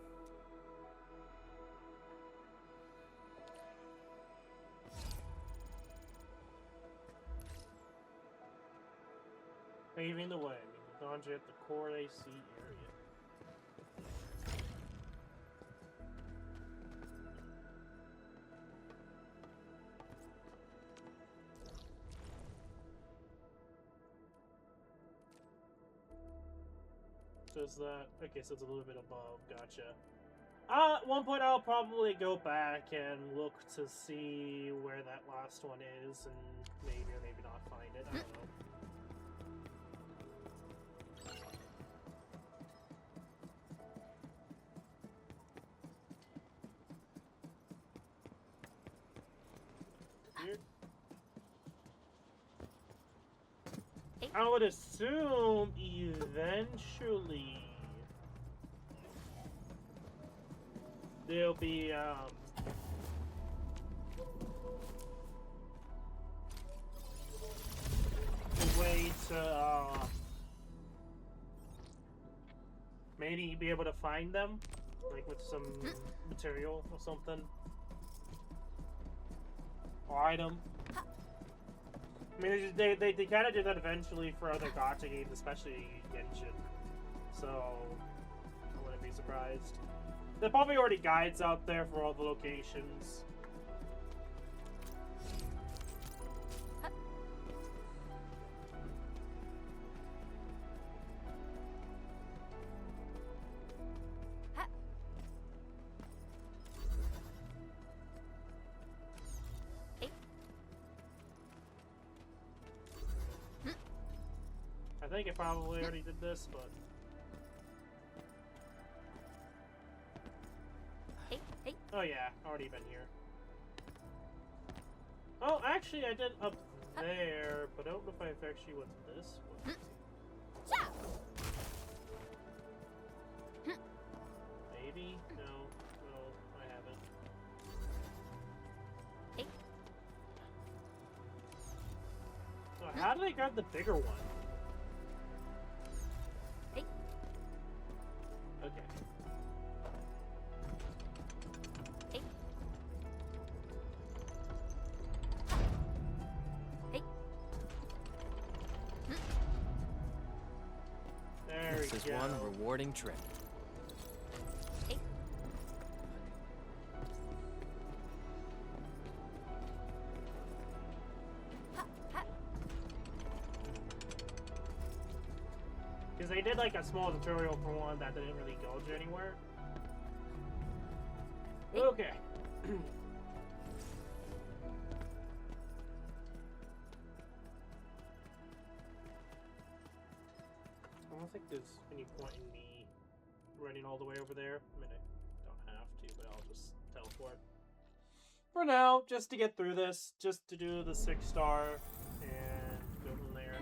Paving the way. Meet Andre at the core AC area. So is that... Okay, so it's a little bit above. Gotcha. At one point I'll probably go back and look to see where that last one is, and maybe or maybe not find it. I don't know. Weird. Hey. I would assume eventually there'll be a way to maybe be able to find them, like with some material or something, or item. I mean, they kind of did that eventually for other gacha games, especially Genshin. So I wouldn't be surprised. There are probably already guides out there for all the locations. I think it probably already did this, but... Oh yeah, already been here. Oh, actually I did up there, but I don't know if I've actually went to this one. Maybe? No. No, I haven't. So how did I grab the bigger one? Okay. There This is we go. one rewarding trip. Because they did like a small tutorial for one that didn't really go anywhere. Okay. I don't think there's any point in me running all the way over there. I mean, I don't have to, but I'll just teleport. For now, just to get through this, just to do the 6-star and go from there.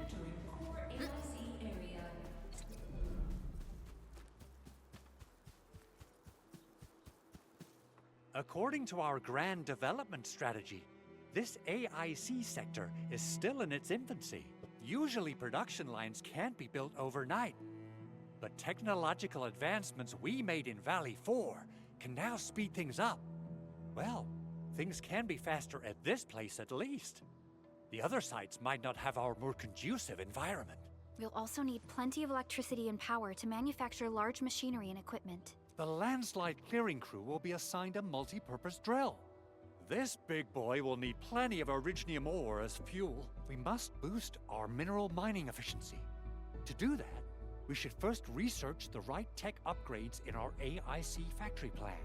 According to our grand development strategy, this AIC sector is still in its infancy. Usually production lines can't be built overnight. But technological advancements we made in Valley 4 can now speed things up. Well, things can be faster at this place at least. The other sites might not have our more conducive environment. We'll also need plenty of electricity and power to manufacture large machinery and equipment. The landslide clearing crew will be assigned a multi-purpose drill. This big boy will need plenty of Originium ore as fuel. We must boost our mineral mining efficiency. To do that, we should first research the right tech upgrades in our AIC factory plan.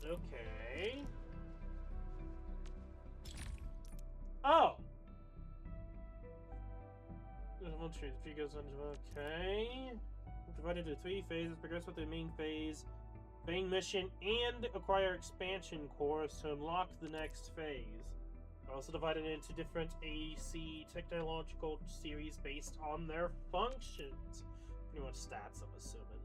Okay. Oh! Okay. Divided into 3 phases. Progress with the main phase, main mission, and acquire expansion cores to unlock the next phase. Also divided into different AC technological series based on their functions. Pretty much stats, I'm assuming.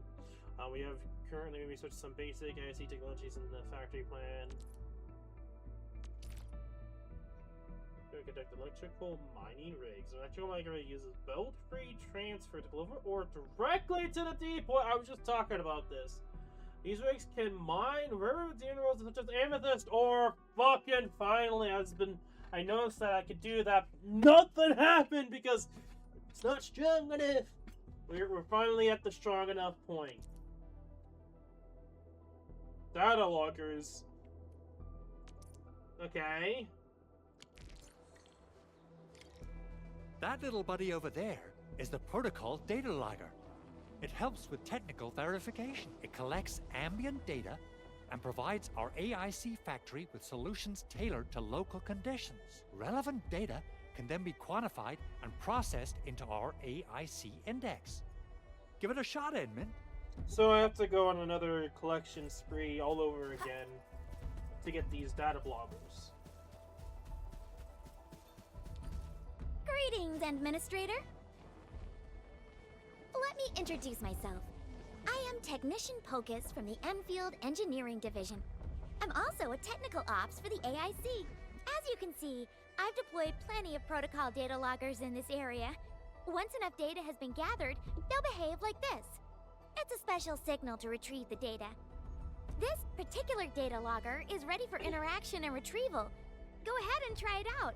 We have currently researched some basic AC technologies in the factory plan. We conduct electrical mining rigs. Electrical mining rig uses belt-free transfer to deliver ore directly to the depot. I was just talking about this. These rigs can mine rare minerals such as amethyst ore. Fucking finally, I noticed that I could do that. Nothing happened because it's not strong enough. We're finally at the strong enough point. Data loggers. Okay. That little buddy over there is the protocol data logger. It helps with technical verification. It collects ambient data and provides our AIC factory with solutions tailored to local conditions. Relevant data can then be quantified and processed into our AIC index. Give it a shot, Edmund. So I have to go on another collection spree all over again to get these data bloggers. Greetings, Administrator. Let me introduce myself. I am Technician Pocus from the Enfield Engineering Division. I'm also a technical ops for the AIC. As you can see, I've deployed plenty of protocol data loggers in this area. Once enough data has been gathered, they'll behave like this. It's a special signal to retrieve the data. This particular data logger is ready for interaction and retrieval. Go ahead and try it out.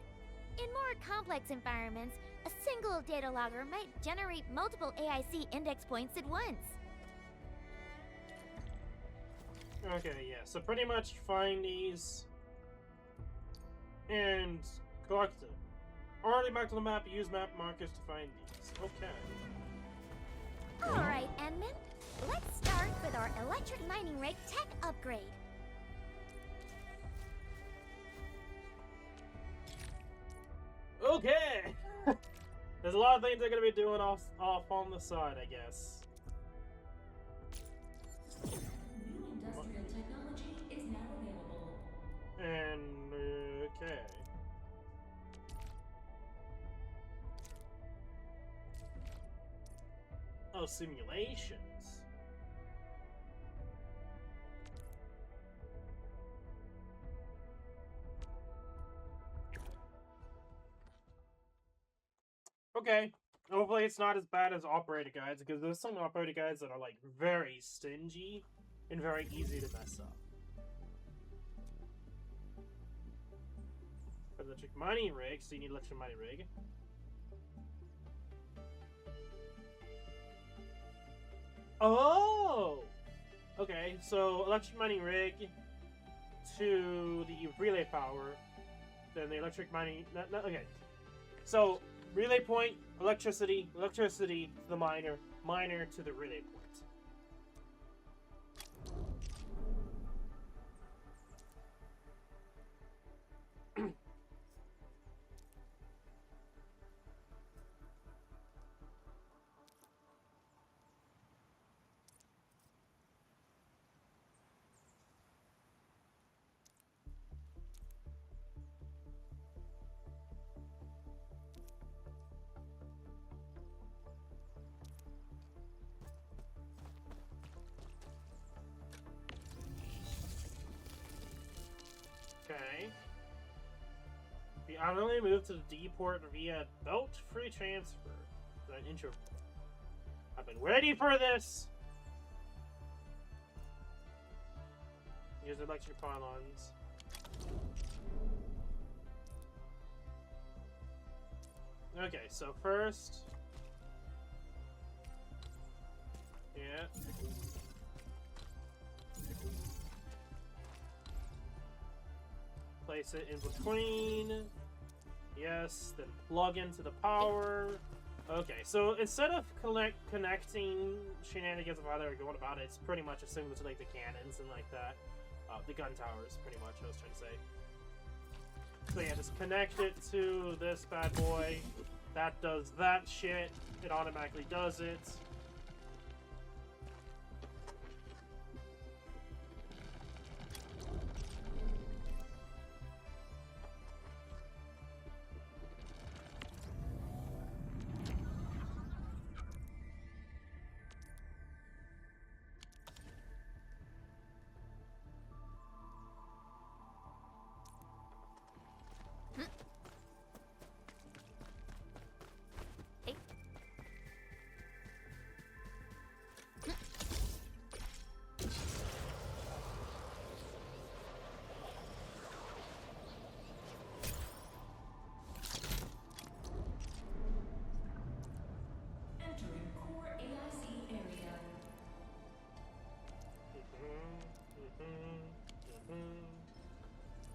In more complex environments, a single data logger might generate multiple AIC index points at once. Okay, yeah, so pretty much find these and collect them. Already back to the map, use map markers to find these. Okay. Alright, Enman. Let's start with our electric mining rig tech upgrade. Okay! There's a lot of things they're gonna be doing off on the side, I guess. New industrial technology is now available. And okay. Oh, simulations. Okay. Hopefully it's not as bad as operator guides, because there's some operator guides that are like very stingy and very easy to mess up. Electric mining rig, so you need electric mining rig. Oh! Okay, so electric mining rig to the relay power, then the electric mining. Okay, so relay point, electricity, electricity to the miner, miner to the relay point. Okay. We only move to the D port via belt-free transfer. An intro. I've been waiting for this. Use electric pylons. Okay, so first, yeah. Place it in between. Yes, then plug into the power. Okay, so instead of connecting shenanigans of how they were going about it, it's pretty much a similar to like the cannons and like that. The gun towers, pretty much, I was trying to say. So yeah, just connect it to this bad boy. That does that shit. It automatically does it. Entering core AIC area.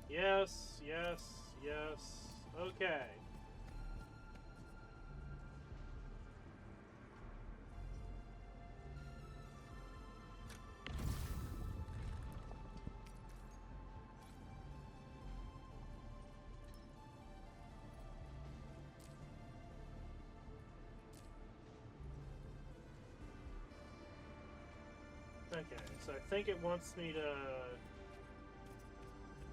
Yes, yes, yes. Okay. Okay, so I think it wants me to...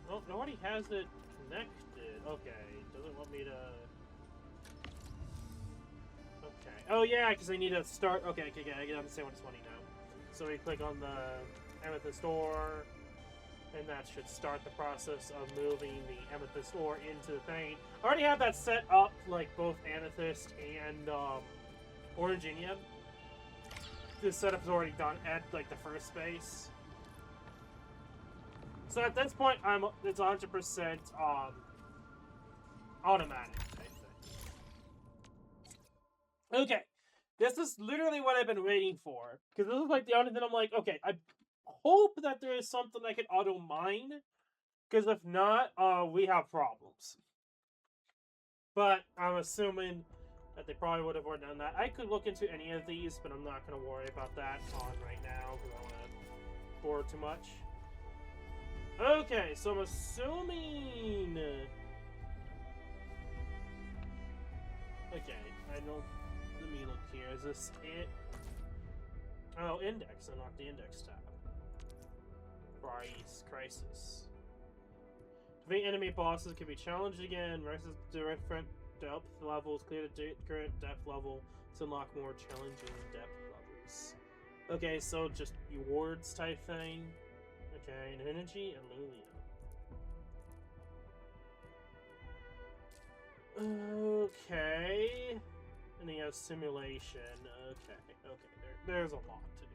Well, it already has it connected. Okay, doesn't want me to... Oh yeah, because I need to start. Okay, I can understand what it's wanting now. So we click on the amethyst ore, and that should start the process of moving the amethyst ore into the thing. I already have that set up, like both amethyst and oranginium. The setup is already done at like the first space. So at this point, it's 100% automatic, I think. Okay, this is literally what I've been waiting for, because this is like the only thing I'm like, okay, I hope that there is something I can auto mine, because if not, we have problems. But I'm assuming that they probably would have already done that. I could look into any of these, but I'm not going to worry about that on right now, because I don't want to bore too much. Okay, so I'm assuming... Okay, I don't... Let me look here. Is this it? Oh, index. Unlock the index tab. Crisis. Defeat enemy bosses can be challenged again. Rises different depth levels. Clear the current depth level to unlock more challenging depth levels. Okay, so just rewards type thing. Okay, and energy and Lulia. Okay. And he has simulation. Okay. There's a lot to do.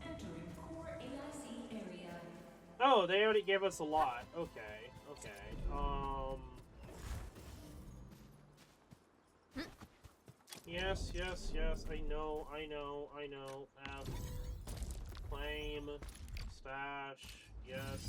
Entering core AIC area. Oh, they already gave us a lot. Okay. Yes. I know. Claim. Stash. Yes.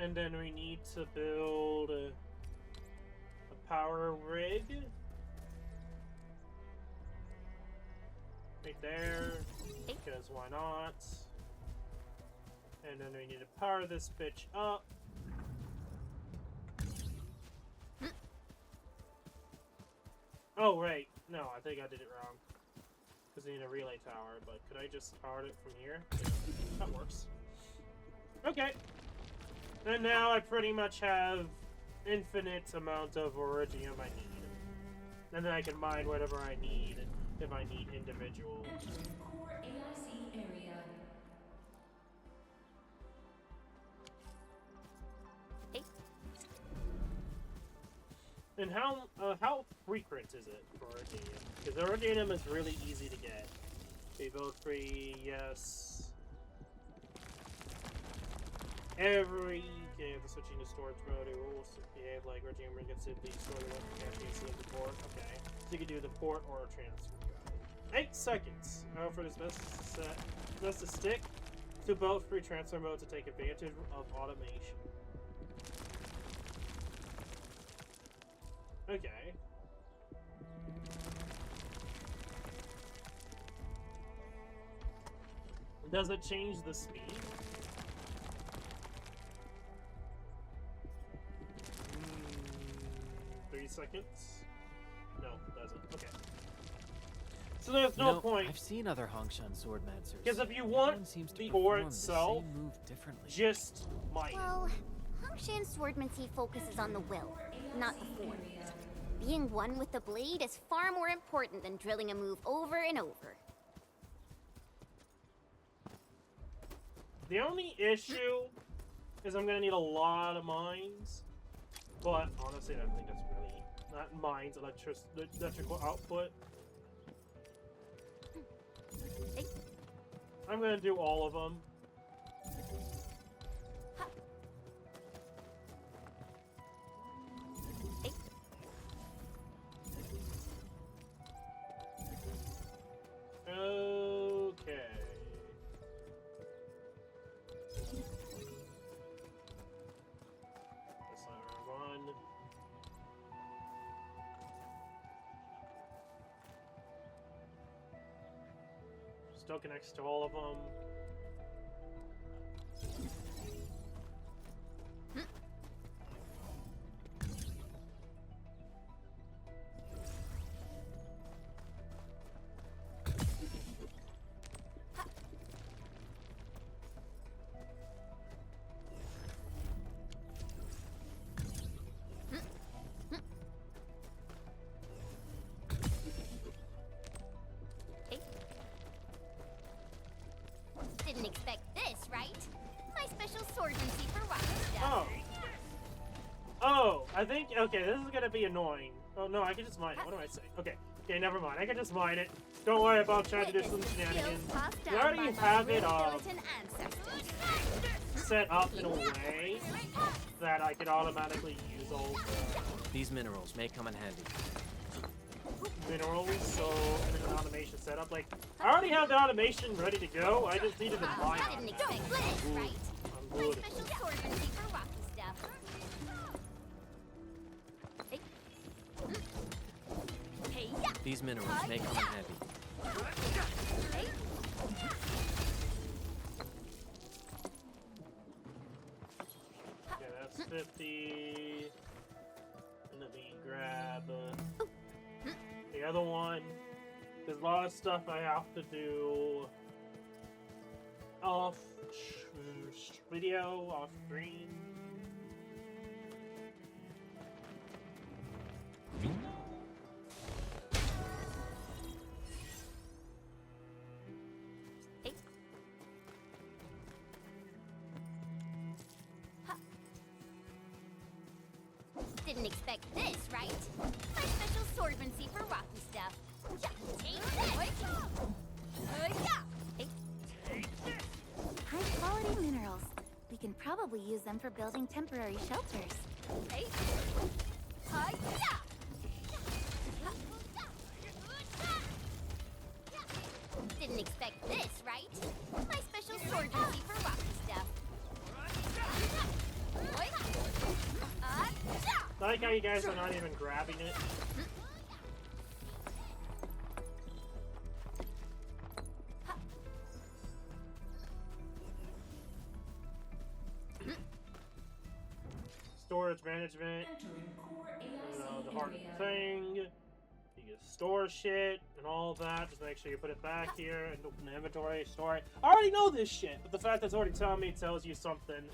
And then we need to build a power rig. Right there. Because why not? And then we need to power this bitch up. Oh, right. No, I think I did it wrong. Because we need a relay tower, but could I just power it from here? Yeah, that works. Okay. And now I pretty much have infinite amount of iridium I need. And then I can mine whatever I need if I need individual. Entering core AIC area. And how frequent is it for iridium? Because iridium is really easy to get. Okay, vote free, yes. Okay, the switching to storage mode, it will behave like iridium ring gets simply stored in one cache instead of the port. Okay, so you can do the port or transfer. 8 seconds. For this best to stick to both free transfer mode to take advantage of automation. Okay. Does it change the speed? 3 seconds? No, it doesn't. Okay. So there's no point. I've seen other Hongshan swordmancers. Because if you want the ore itself, just mine. Well, Hongshan swordmancy focuses on the will, not the form. Being one with the blade is far more important than drilling a move over and over. The only issue is I'm gonna need a lot of mines. But honestly, I don't think that's really not mines, electrical output. I'm gonna do all of them. Okay. That's not one. Still connects to all of them. Didn't expect this, right? My special swordsmancy for rock stuff. Oh. Oh, I think, okay, this is gonna be annoying. Oh no, I can just mine it. What do I say? Okay, never mind. I can just mine it. Don't worry about trying to do some shenanigans. We already have it set up in a way that I can automatically use all the These minerals may come in handy. minerals, so and then an automation setup. Like, I already have the automation ready to go. I just needed to mine I on didn't that. expect this, right? I'm My good. special swordsmancy for rocky stuff. Hey, yeah. These minerals may come in handy. Hey. Okay, that's 50. And let me grab the other one. There's a lot of stuff I have to do off video, off screen. Didn't expect this, right? My special swordsmancy for rocky stuff. Yeah, take this! Hey. High quality minerals. We can probably use them for building temporary shelters. Hey. Didn't expect this, right? My special swordsmancy for rocky stuff. I like how you guys are not even grabbing it. Storage management. The hard thing. You can store shit and all that. Just make sure you put it back here and open the inventory, store it. I already know this shit, but the fact that it's already telling me tells you something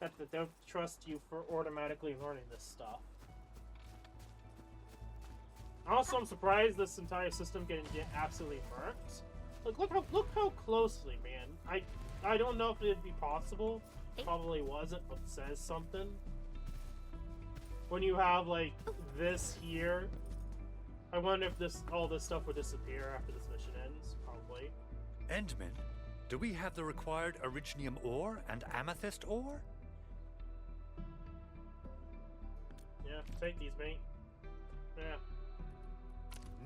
that they don't trust you for automatically learning this stuff. Also, I'm surprised this entire system can get absolutely murked. Look how closely, man. I don't know if it'd be possible. Probably wasn't, but it says something. When you have like this here, I wonder if all this stuff would disappear after this mission ends. Probably. Endman, do we have the required Originium ore and amethyst ore? Yeah, take these, mate. Yeah.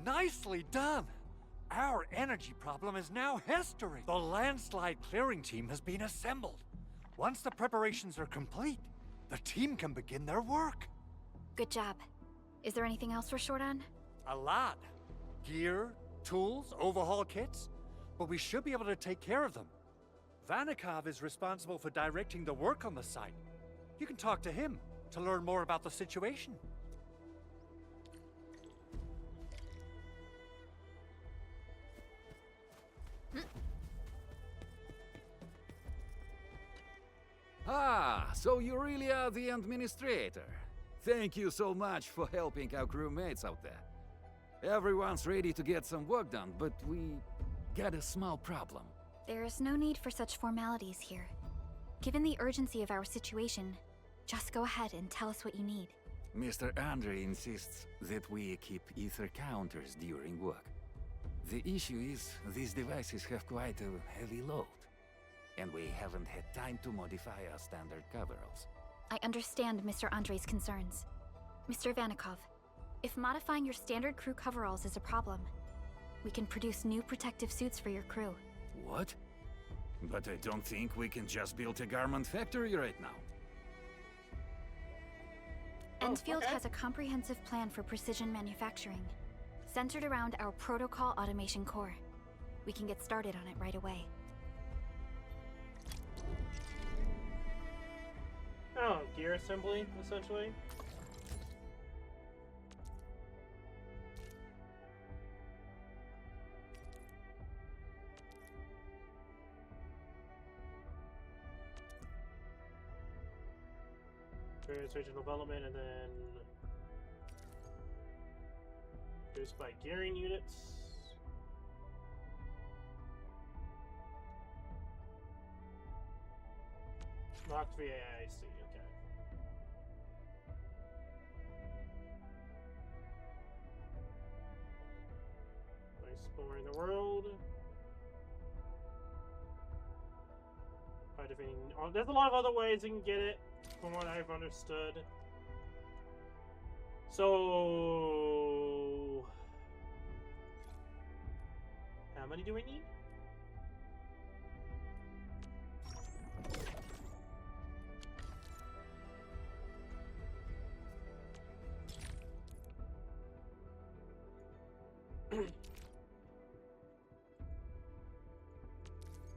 Nicely done! Our energy problem is now history. The landslide clearing team has been assembled. Once the preparations are complete, the team can begin their work. Good job. Is there anything else we're short on? A lot. Gear, tools, overhaul kits. But we should be able to take care of them. Vanikov is responsible for directing the work on the site. You can talk to him to learn more about the situation. Ah, so you really are the administrator. Thank you so much for helping our crewmates out there. Everyone's ready to get some work done, but we got a small problem. There is no need for such formalities here. Given the urgency of our situation, just go ahead and tell us what you need. Mr. Andre insists that we keep ether counters during work. The issue is, these devices have quite a heavy load, and we haven't had time to modify our standard coveralls. I understand Mr. Andre's concerns. Mr. Vanikov, if modifying your standard crew coveralls is a problem, we can produce new protective suits for your crew. What? But I don't think we can just build a garment factory right now. Endfield has a comprehensive plan for precision manufacturing, centered around our protocol automation core. We can get started on it right away. Oh, gear assembly, essentially. Various regional development, and then produced by gearing units. Locked via AIC, okay. Exploring the world. By defeating. Oh, there's a lot of other ways you can get it, from what I've understood. So. How many do we need?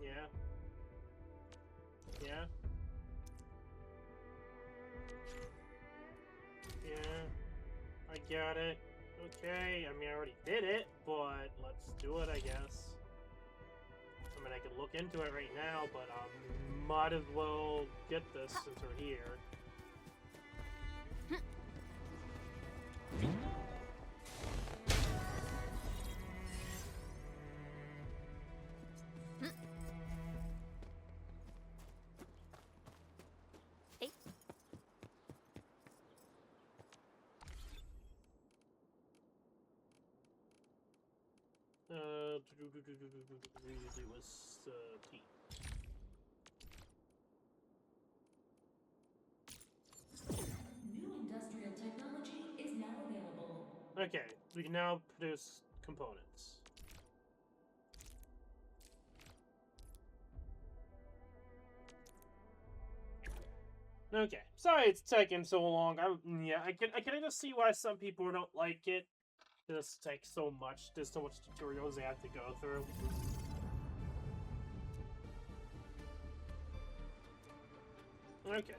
Yeah. Yeah. Yeah. I got it. Okay. I mean, I already did it, but let's do it, I guess. I mean, I could look into it right now, but might as well get this since we're here. It was T. New industrial technology is now available. Okay, we can now produce components. Okay, sorry it's taking so long. I can just see why some people don't like it. This takes so much. There's so much tutorials they have to go through. Okay.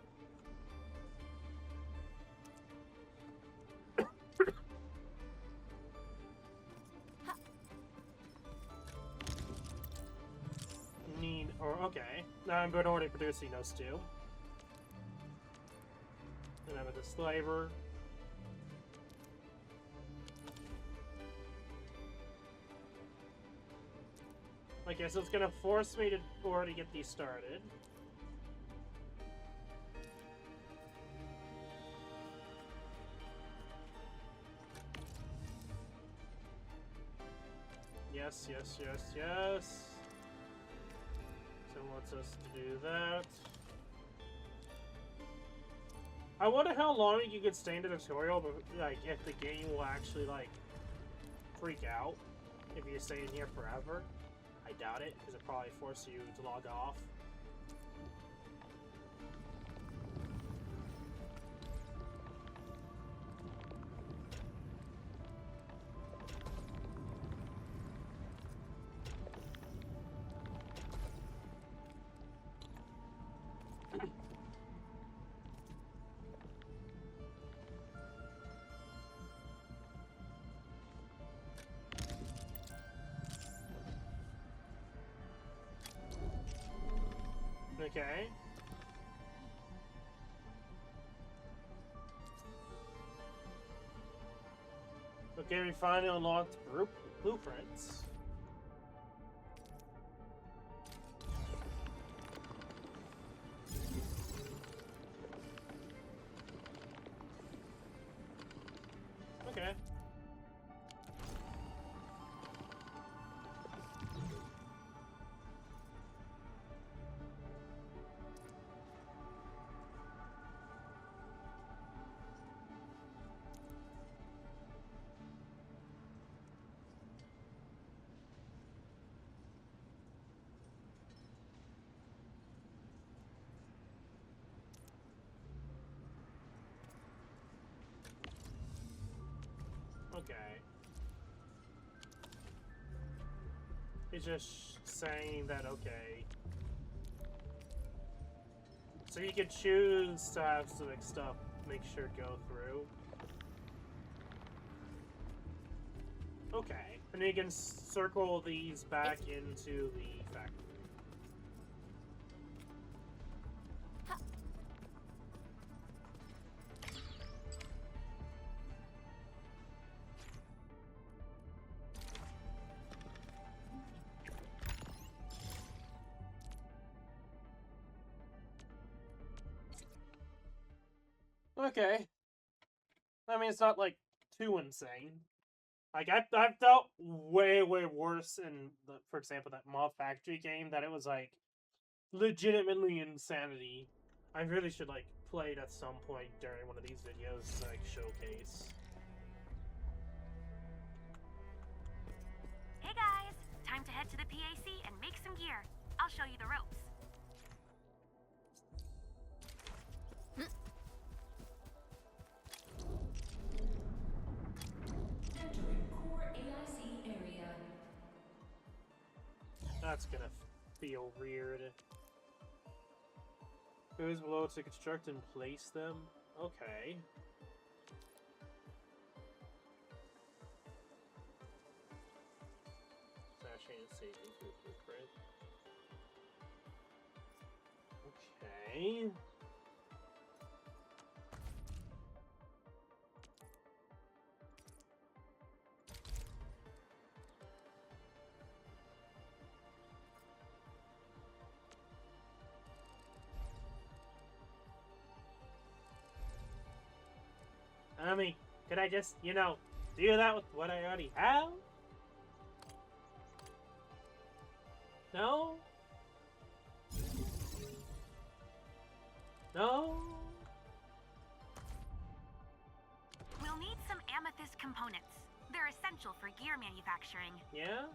Okay. Now I'm already producing those two. And I have a slaver. Okay, so it's gonna force me to already get these started. Yes, yes, yes, yes. So it wants us to do that. I wonder how long you can stay in the tutorial, but like if the game will actually like freak out if you stay in here forever. I doubt it, because it probably forces you to log off. Okay. Okay, we finally unlocked blueprints. Okay. It's just saying that, okay. So you can choose to have civic stuff, make sure go through. Okay. And then you can circle these back into the factory. Okay. I mean, it's not, like, too insane. Like, I've felt way worse in, for example, that Mob Factory game, that it was, like, legitimately insanity. I really should, like, play it at some point during one of these videos to, like, showcase. Hey guys! Time to head to the PAC and make some gear. I'll show you the ropes. Entering core AIC area. That's gonna feel weird. Goes below to construct and place them? Okay. Sashing and saving through blueprint. Okay. I mean, could I just, you know, do that with what I already have? No? No? We'll need some amethyst components. They're essential for gear manufacturing. Yeah?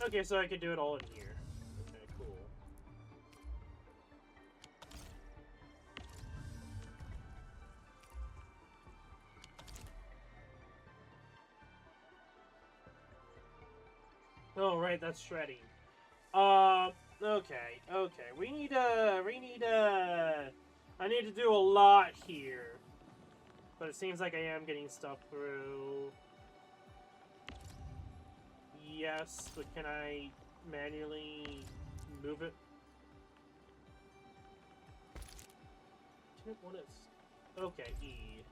Okay, so I could do it all in here. Okay, cool. Oh, right, that's shredding. Okay. I need to do a lot here. But it seems like I am getting stuff through. Yes, but can I manually move it? What is... Okay, E.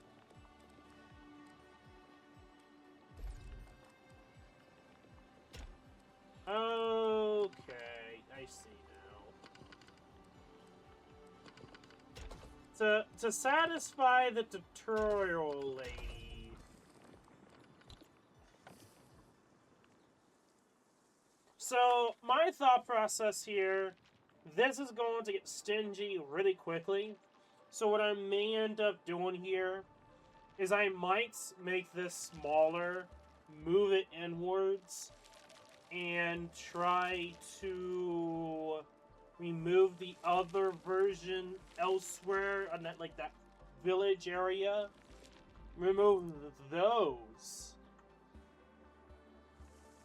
Okay, I see now. To satisfy the tutorial lady. So, my thought process here, this is going to get stingy really quickly. So what I may end up doing here is I might make this smaller, move it inwards, and try to remove the other version elsewhere on that, like, that village area. Remove those.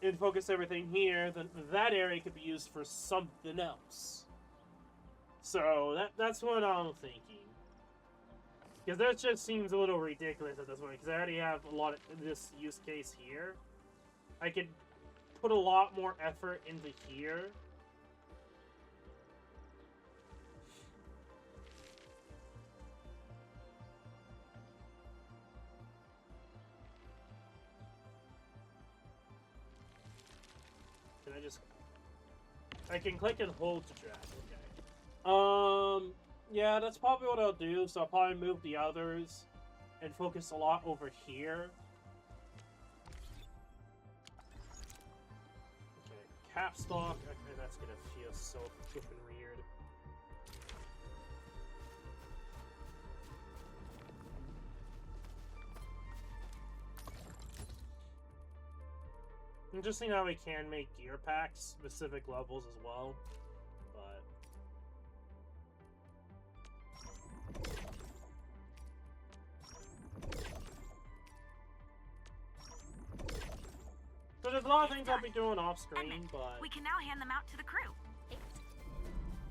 And focus everything here, then that area could be used for something else. So that's what I'm thinking. Because that just seems a little ridiculous at this point, because I already have a lot of this use case here. I could put a lot more effort into here. I can click and hold to drag, okay. Yeah, that's probably what I'll do, so I'll probably move the others and focus a lot over here. Okay, capstock, okay, that's gonna feel so flippin' weird. Interesting how we can make gear packs specific levels as well, but so there's a lot of things I'll be doing off screen, but We can now hand them out to the crew.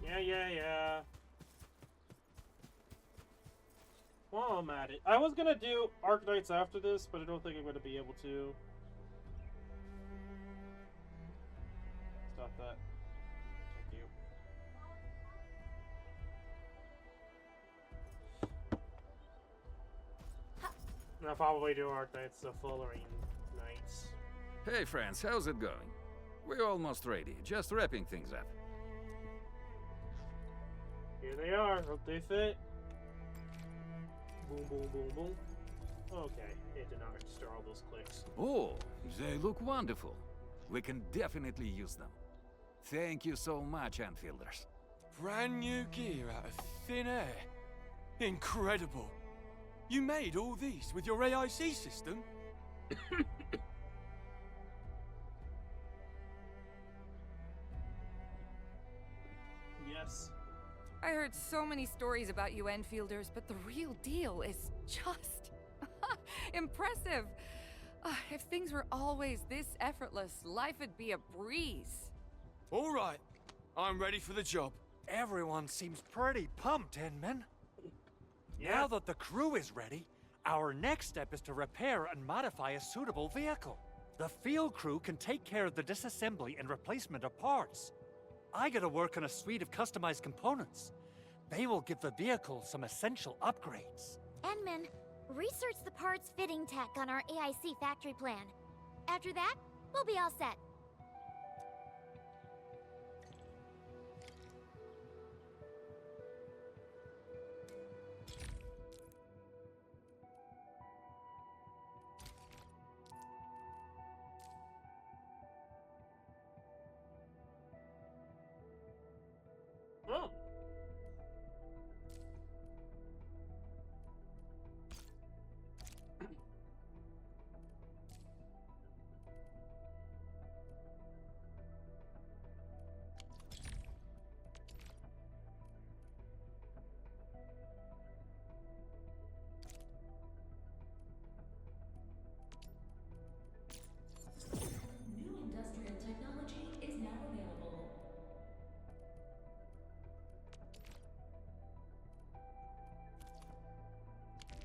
yeah. Well, I'm at it. I was gonna do Arknights after this, but I don't think I'm gonna be able to. Stop that. Thank you. And I'll probably do Arknights the following nights. Hey friends, how's it going? We're almost ready, just wrapping things up. Here they are. Hope they fit. Boom, boom, boom, boom. Okay, it did not register all those clicks. Oh, they look wonderful. We can definitely use them. Thank you so much, Enfielders. Brand new gear out of thin air. Incredible. You made all these with your AIC system? Yes. I heard so many stories about you Enfielders, but the real deal is just impressive. If things were always this effortless, life would be a breeze. All right, I'm ready for the job. Everyone seems pretty pumped, Inman. Yeah. Now that the crew is ready, our next step is to repair and modify a suitable vehicle. The field crew can take care of the disassembly and replacement of parts. I gotta work on a suite of customized components. They will give the vehicle some essential upgrades. Enman, research the parts fitting tech on our AIC factory plan. After that, we'll be all set. Oh. New industrial technology is now available.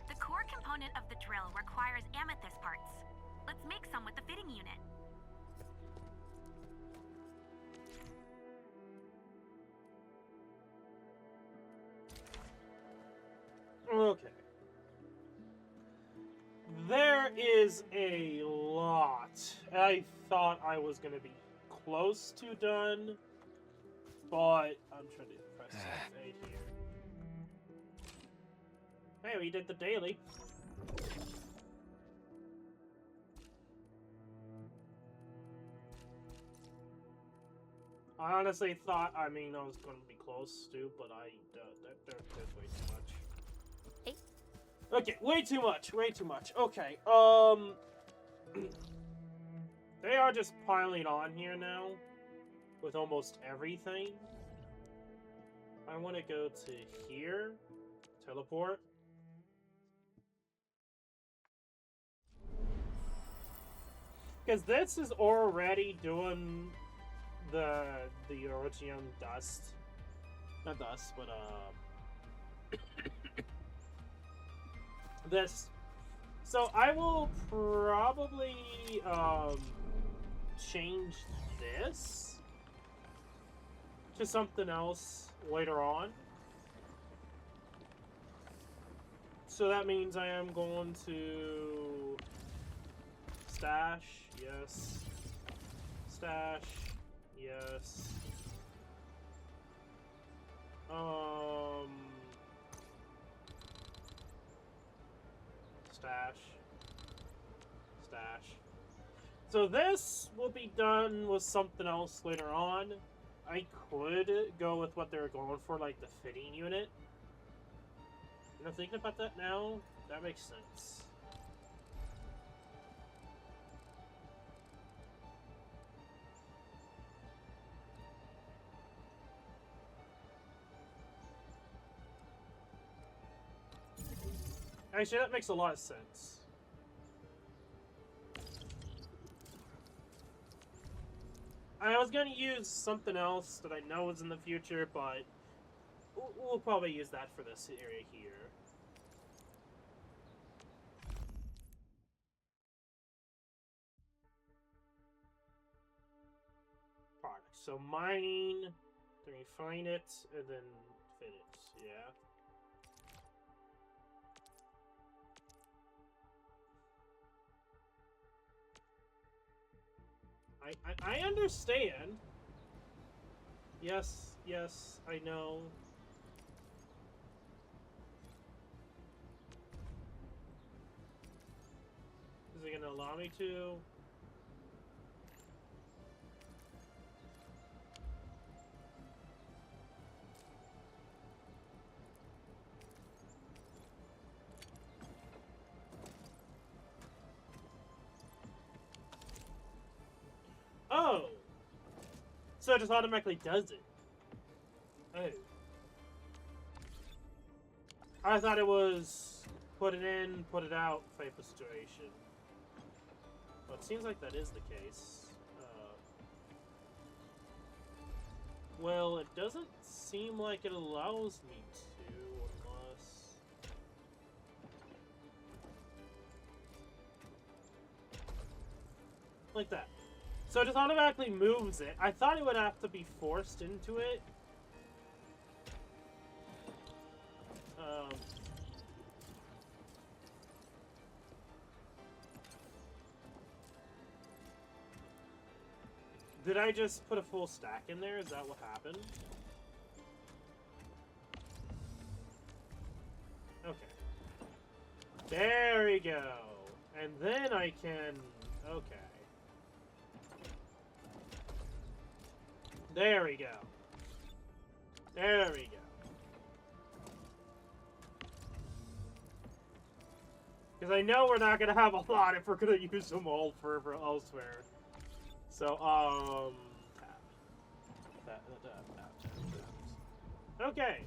The core component of the drill requires amethyst parts. Let's make some with the fitting unit. Okay. There is a lot. I thought I was gonna be close to done, but I'm trying to press A here. Hey, we did the daily. I honestly thought, I was going to be close to, but there's way too much. Hey. Okay, way too much. Okay, they are just piling on here now, with almost everything. I want to go to here, teleport. Because this is already doing the Orochium dust. Not dust, but this. So I will probably change this to something else later on. So that means I am going to stash, yes. Stash, yes. Stash. Stash. So this will be done with something else later on. I could go with what they're going for, like the fitting unit. You know, thinking about that now, that makes sense. Actually, that makes a lot of sense. I was gonna use something else that I know is in the future, but we'll probably use that for this area here. Products. So mining, then refine it, and then fit it. Yeah. I understand. Yes, yes, I know. Is it gonna allow me to? Oh! So it just automatically does it. Oh. I thought it was put it in, put it out type of situation. Well, it seems like that is the case. Well, it doesn't seem like it allows me to, unless... Like that. So it just automatically moves it. I thought it would have to be forced into it. Did I just put a full stack in there? Is that what happened? Okay. There we go. And then I can... Okay. There we go. There we go. Because I know we're not going to have a lot if we're going to use them all for elsewhere. So, tap. Okay.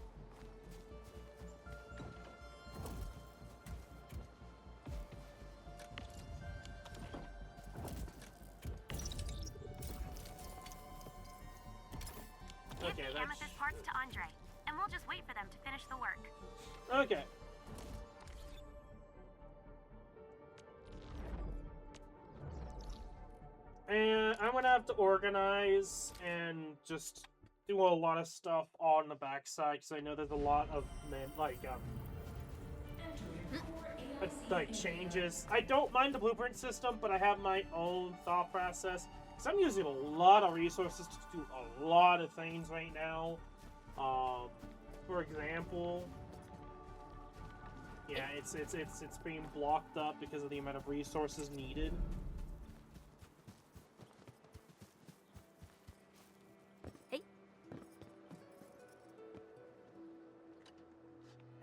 Give the amethyst parts to Andre, and we'll just wait for them to finish the work. Okay. And I'm gonna have to organize and just do a lot of stuff on the backside because I know there's a lot of changes. I don't mind the blueprint system, but I have my own thought process because I'm using a lot of resources to do a lot of things right now. For example, yeah, it's being blocked up because of the amount of resources needed.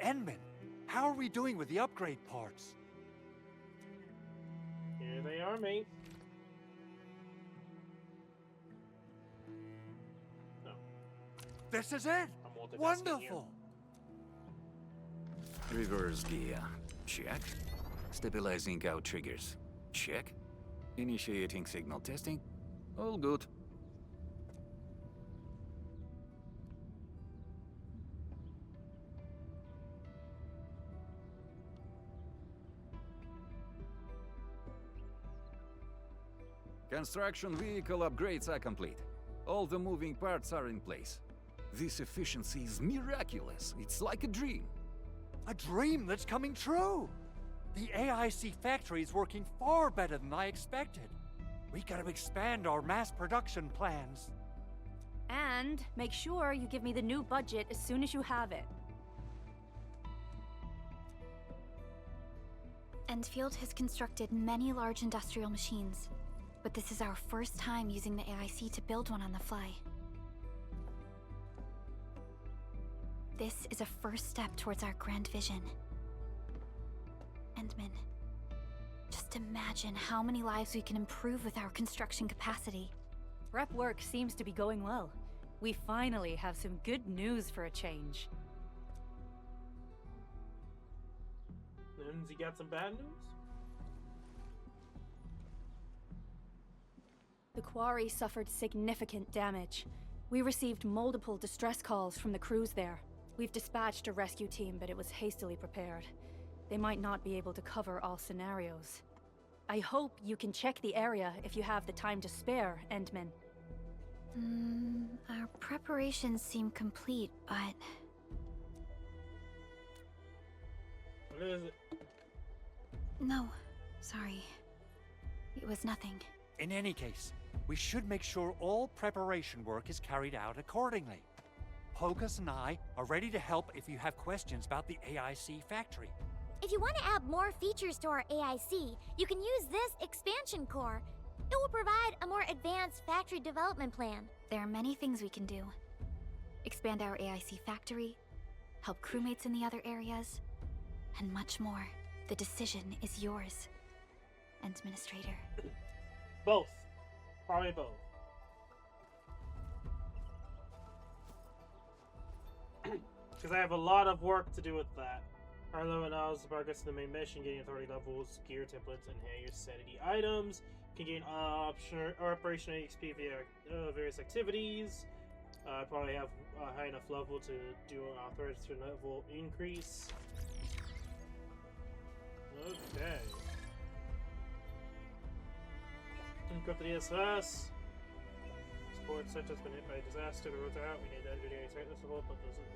Enman, how are we doing with the upgrade parts? Here they are, mate. No. This is it! Wonderful! Reverse gear. Check. Stabilizing out triggers. Check. Initiating signal testing. All good. Construction vehicle upgrades are complete. All the moving parts are in place. This efficiency is miraculous. It's like a dream. A dream that's coming true! The AIC factory is working far better than I expected. We gotta expand our mass production plans. And make sure you give me the new budget as soon as you have it. Endfield has constructed many large industrial machines, but this is our first time using the AIC to build one on the fly. This is a first step towards our grand vision. Endman, just imagine how many lives we can improve with our construction capacity. Prep work seems to be going well. We finally have some good news for a change. And you got some bad news? The quarry suffered significant damage. We received multiple distress calls from the crews there. We've dispatched a rescue team, but it was hastily prepared. They might not be able to cover all scenarios. I hope you can check the area if you have the time to spare, Endman. Our preparations seem complete, but... What is it? No, sorry. It was nothing. In any case, we should make sure all preparation work is carried out accordingly. Pocus and I are ready to help if you have questions about the AIC factory. If you want to add more features to our AIC, you can use this expansion core. It will provide a more advanced factory development plan. There are many things we can do. Expand our AIC factory, help crewmates in the other areas, and much more. The decision is yours, Administrator. Both. Probably both. Because I have a lot of work to do with that. Harlow allows the progress to the main mission, getting authority levels, gear templates, and higher sanity items. Can gain operational XP via various activities. I probably have a high enough level to do an authority level increase. Okay. Equip the DSS. Support center has been hit by a disaster. The roads are out. We need engineering tightness to hold, but this is.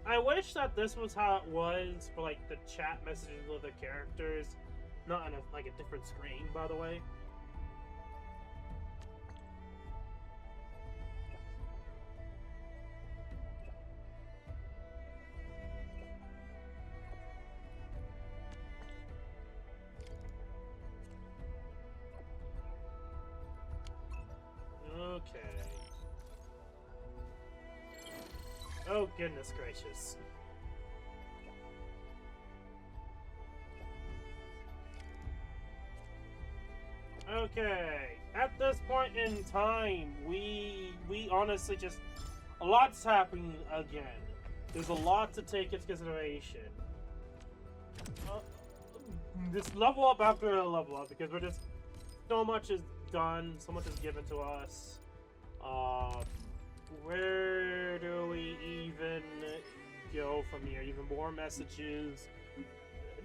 I wish that this was how it was for like the chat messages with the characters, not on like a different screen, by the way. Okay. Oh, goodness gracious. Okay. At this point in time, we honestly just... A lot's happening again. There's a lot to take into consideration. Just level up after a level up, because we're just... So much is done, so much is given to us. Where do we even go from here? Even more messages.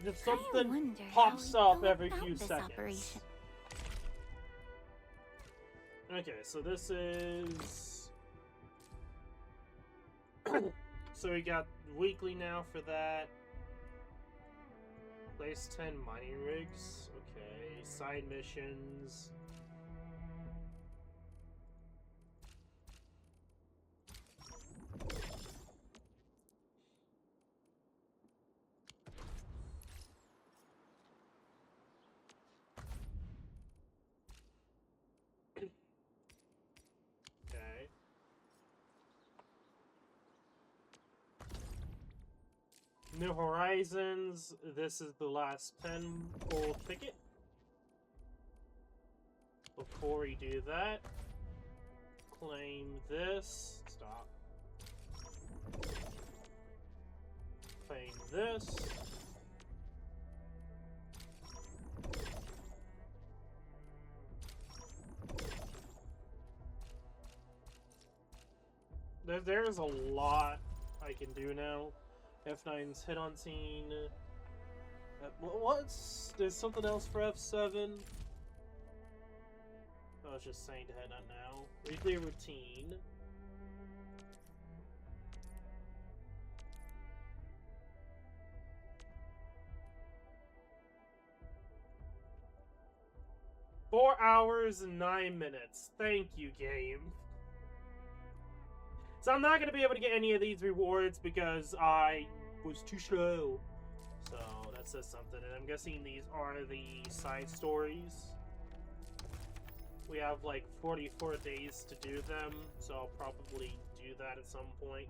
Just something pops up every few seconds. Operation. Okay, so this is... So we got weekly now for that. Place 10 mining rigs. Okay, side missions. Okay. New Horizons. This is the last 10 gold ticket. Before we do that, claim this. Stop. Claim this. There's a lot I can do now. F9's hit on scene. There's something else for F7. I was just saying to head on now. Weekly routine. Four hours and 9 minutes. Thank you, game. So I'm not going to be able to get any of these rewards because I was too slow. So that says something. And I'm guessing these are the side stories. We have like 44 days to do them, so I'll probably do that at some point.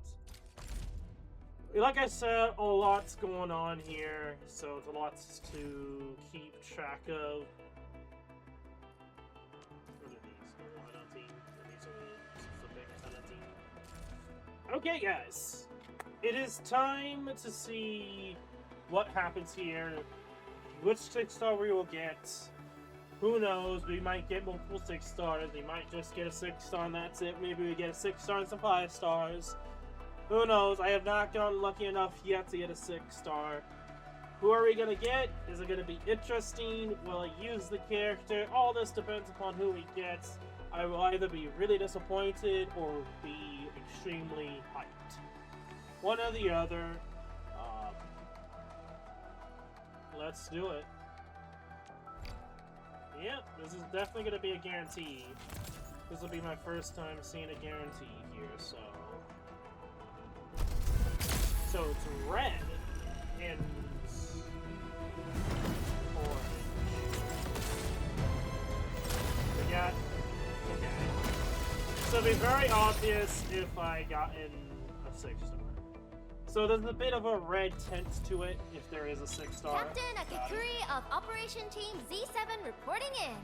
Like I said, a lot's going on here, so it's a lot to keep track of. Okay, guys. It is time to see what happens here. Which 6-star we will get. Who knows? We might get multiple 6 stars. We might just get a 6-star and that's it. Maybe we get a 6-star and some 5 stars. Who knows? I have not gotten lucky enough yet to get a 6-star. Who are we gonna get? Is it gonna be interesting? Will I use the character? All this depends upon who we get. I will either be really disappointed or be extremely hyped. One or the other. Let's do it. Yep, this is definitely gonna be a guarantee. This will be my first time seeing a guarantee here, so... So it's red and orange. We got... Okay. So it'd be very obvious if I got in a 6-star. So there's a bit of a red tint to it if there is a 6-star. Captain Akikuri of Operation Team Z7 reporting in.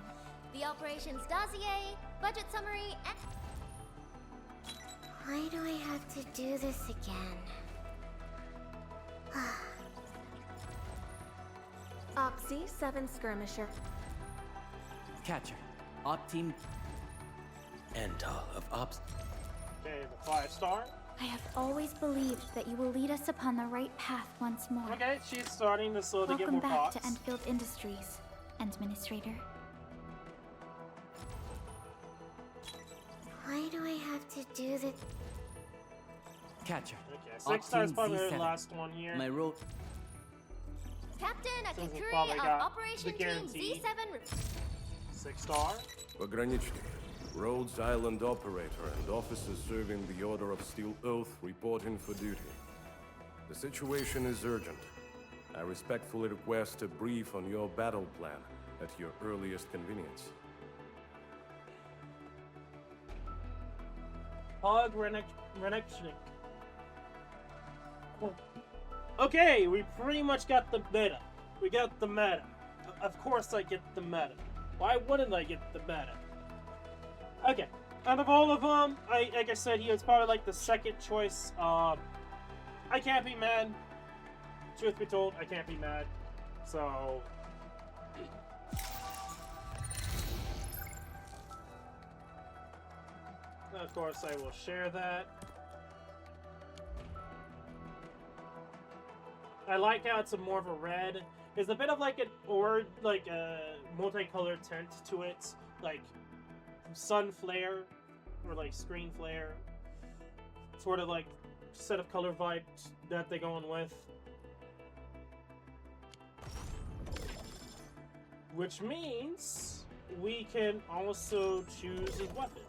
The operations dossier, budget summary, and... Why do I have to do this again? Oxy 7 Skirmisher. Catcher. Op team. Endal of Ops. Okay, the 5-star. I have always believed that you will lead us upon the right path once more. Okay, she's starting to slowly get more Welcome back pots. to Enfield Industries, Administrator. Why do I have to do this? Catcher. Okay, 6-star is probably the last one here. My role. Captain Since we Akikuri probably of got Operation the Team guarantee. Z7 6-star. Pogranichnik, Rhodes Island operator and officers serving the Order of Steel Oath reporting for duty. The situation is urgent. I respectfully request a brief on your battle plan at your earliest convenience. Arknights. Okay, we pretty much got the meta. We got the meta. Of course I get the meta. Why wouldn't I get the meta? Okay, out of all of them, like I said, he was probably like the second choice. I can't be mad. Truth be told, I can't be mad. So... Of course, I will share that. I like how it's a more of a red. There's a bit of like a multicolored tint to it, like sun flare or like screen flare, sort of like set of color vibes that they're going with. Which means we can also choose a weapon.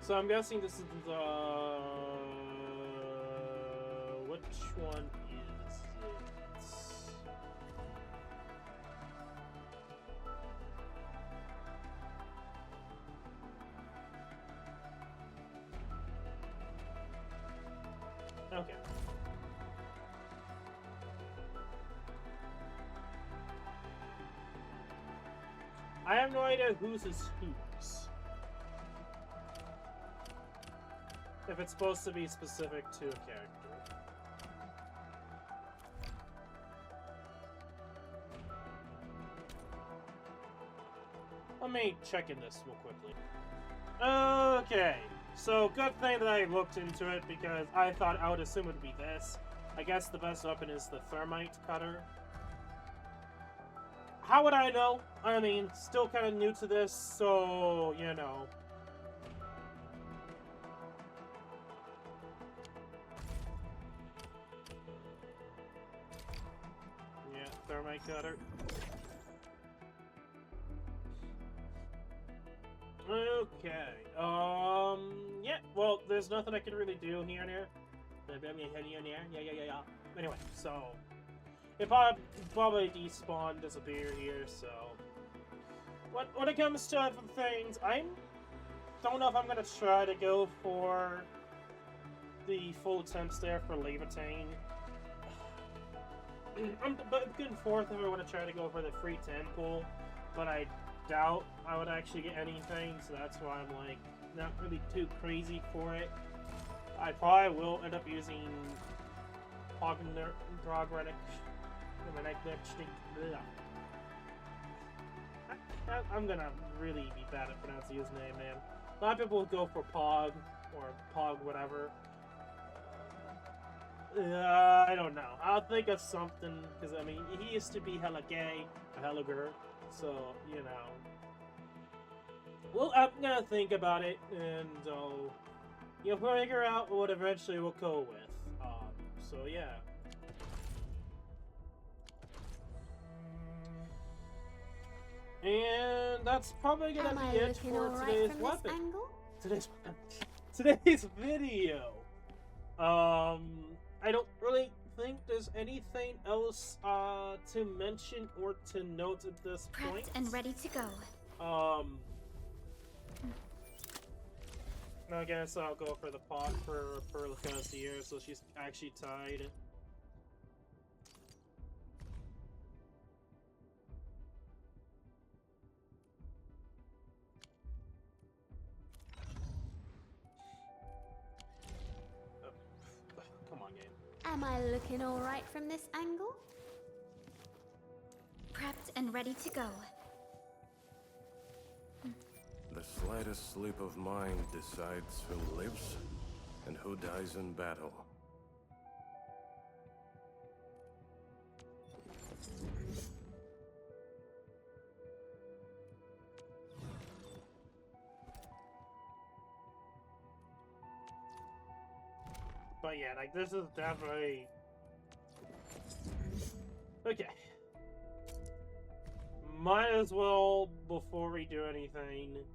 So I'm guessing this is the... which one is it? Okay. I have no idea whose is whose. If it's supposed to be specific to a character. Let me check in this real quickly. Okay, so good thing that I looked into it because I thought I would assume it would be this. I guess the best weapon is the thermite cutter. How would I know? I mean, still kind of new to this, so, you know. Yeah, thermite cutter. Okay, yeah, well, there's nothing I can really do here and there. Yeah. Anyway, so, it probably despawn, disappear here, so. When it comes to other things, I don't know if I'm gonna try to go for the full attempts there for Levitain. I'm back and forth if I want to try to go for the free 10 pool, but I doubt I would actually get anything, so that's why I'm like, not really too crazy for it. I probably will end up using Pognerogradic. I'm gonna really be bad at pronouncing his name, man. A lot of people go for Pog or Pog whatever. I don't know. I'll think of something, because I mean, he used to be hella gay, a hella girl, so you know. Well, I'm gonna think about it, and you'll figure out what eventually we'll go with. So yeah. And that's probably gonna be it for today's weapon. Today's video. I don't really think there's anything else to mention or to note at this point. Prepped and ready to go. I guess I'll go for the pot for Lacassier, so she's actually tied. Come on, game. Am I looking alright from this angle? Prepped and ready to go. The slightest slip of mind decides who lives and who dies in battle. But yeah, like, this is definitely... Okay. Might as well, before we do anything,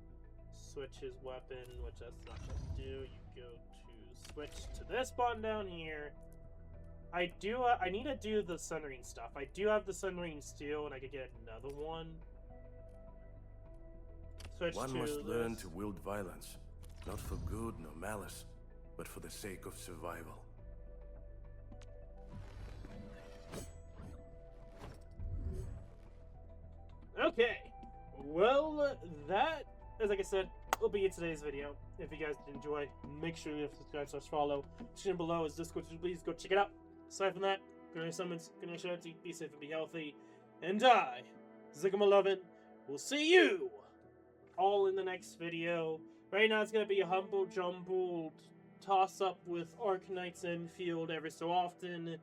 switch his weapon, which that's not going to do. You go to switch to this button down here. I need to do the Sunring stuff. I do have the Sunring Steel, and I could get another one. One must learn to wield violence, not for good nor malice, but for the sake of survival. Okay, well, that, as like I said, will be it today's video. If you guys did enjoy, make sure you subscribe, follow. Description below is Discord, please go check it out. Aside from that, good night, summons, good night, shout, be safe and be healthy. And I, Zigama11, will see you all in the next video. Right now, it's gonna be a humble jumbled toss-up with Arknights Endfield every so often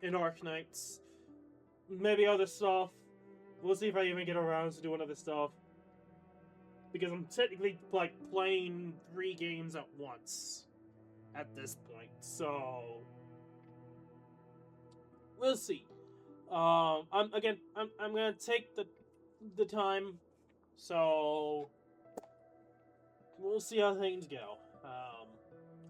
in Arknights. Maybe other stuff. We'll see if I even get around to doing other stuff. Because I'm technically, like, playing 3 games at once at this point. So we'll see. I'm gonna take the time. So we'll see how things go.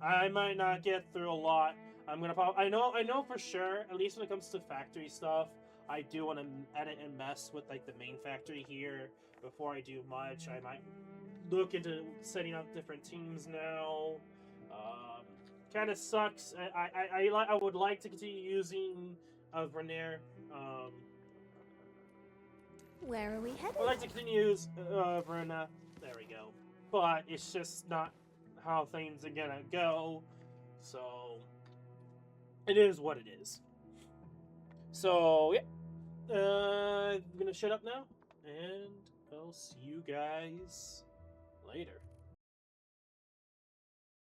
I might not get through a lot. I know for sure, at least when it comes to factory stuff, I do want to edit and mess with like the main factory here before I do much. I might look into setting up different teams now. Kind of sucks. I would like to continue using Vernier. Where are we headed? I'd like to continue to use Verna. There we go. But it's just not how things are gonna go. So it is what it is. So yeah. I'm gonna shut up now, and I'll see you guys later.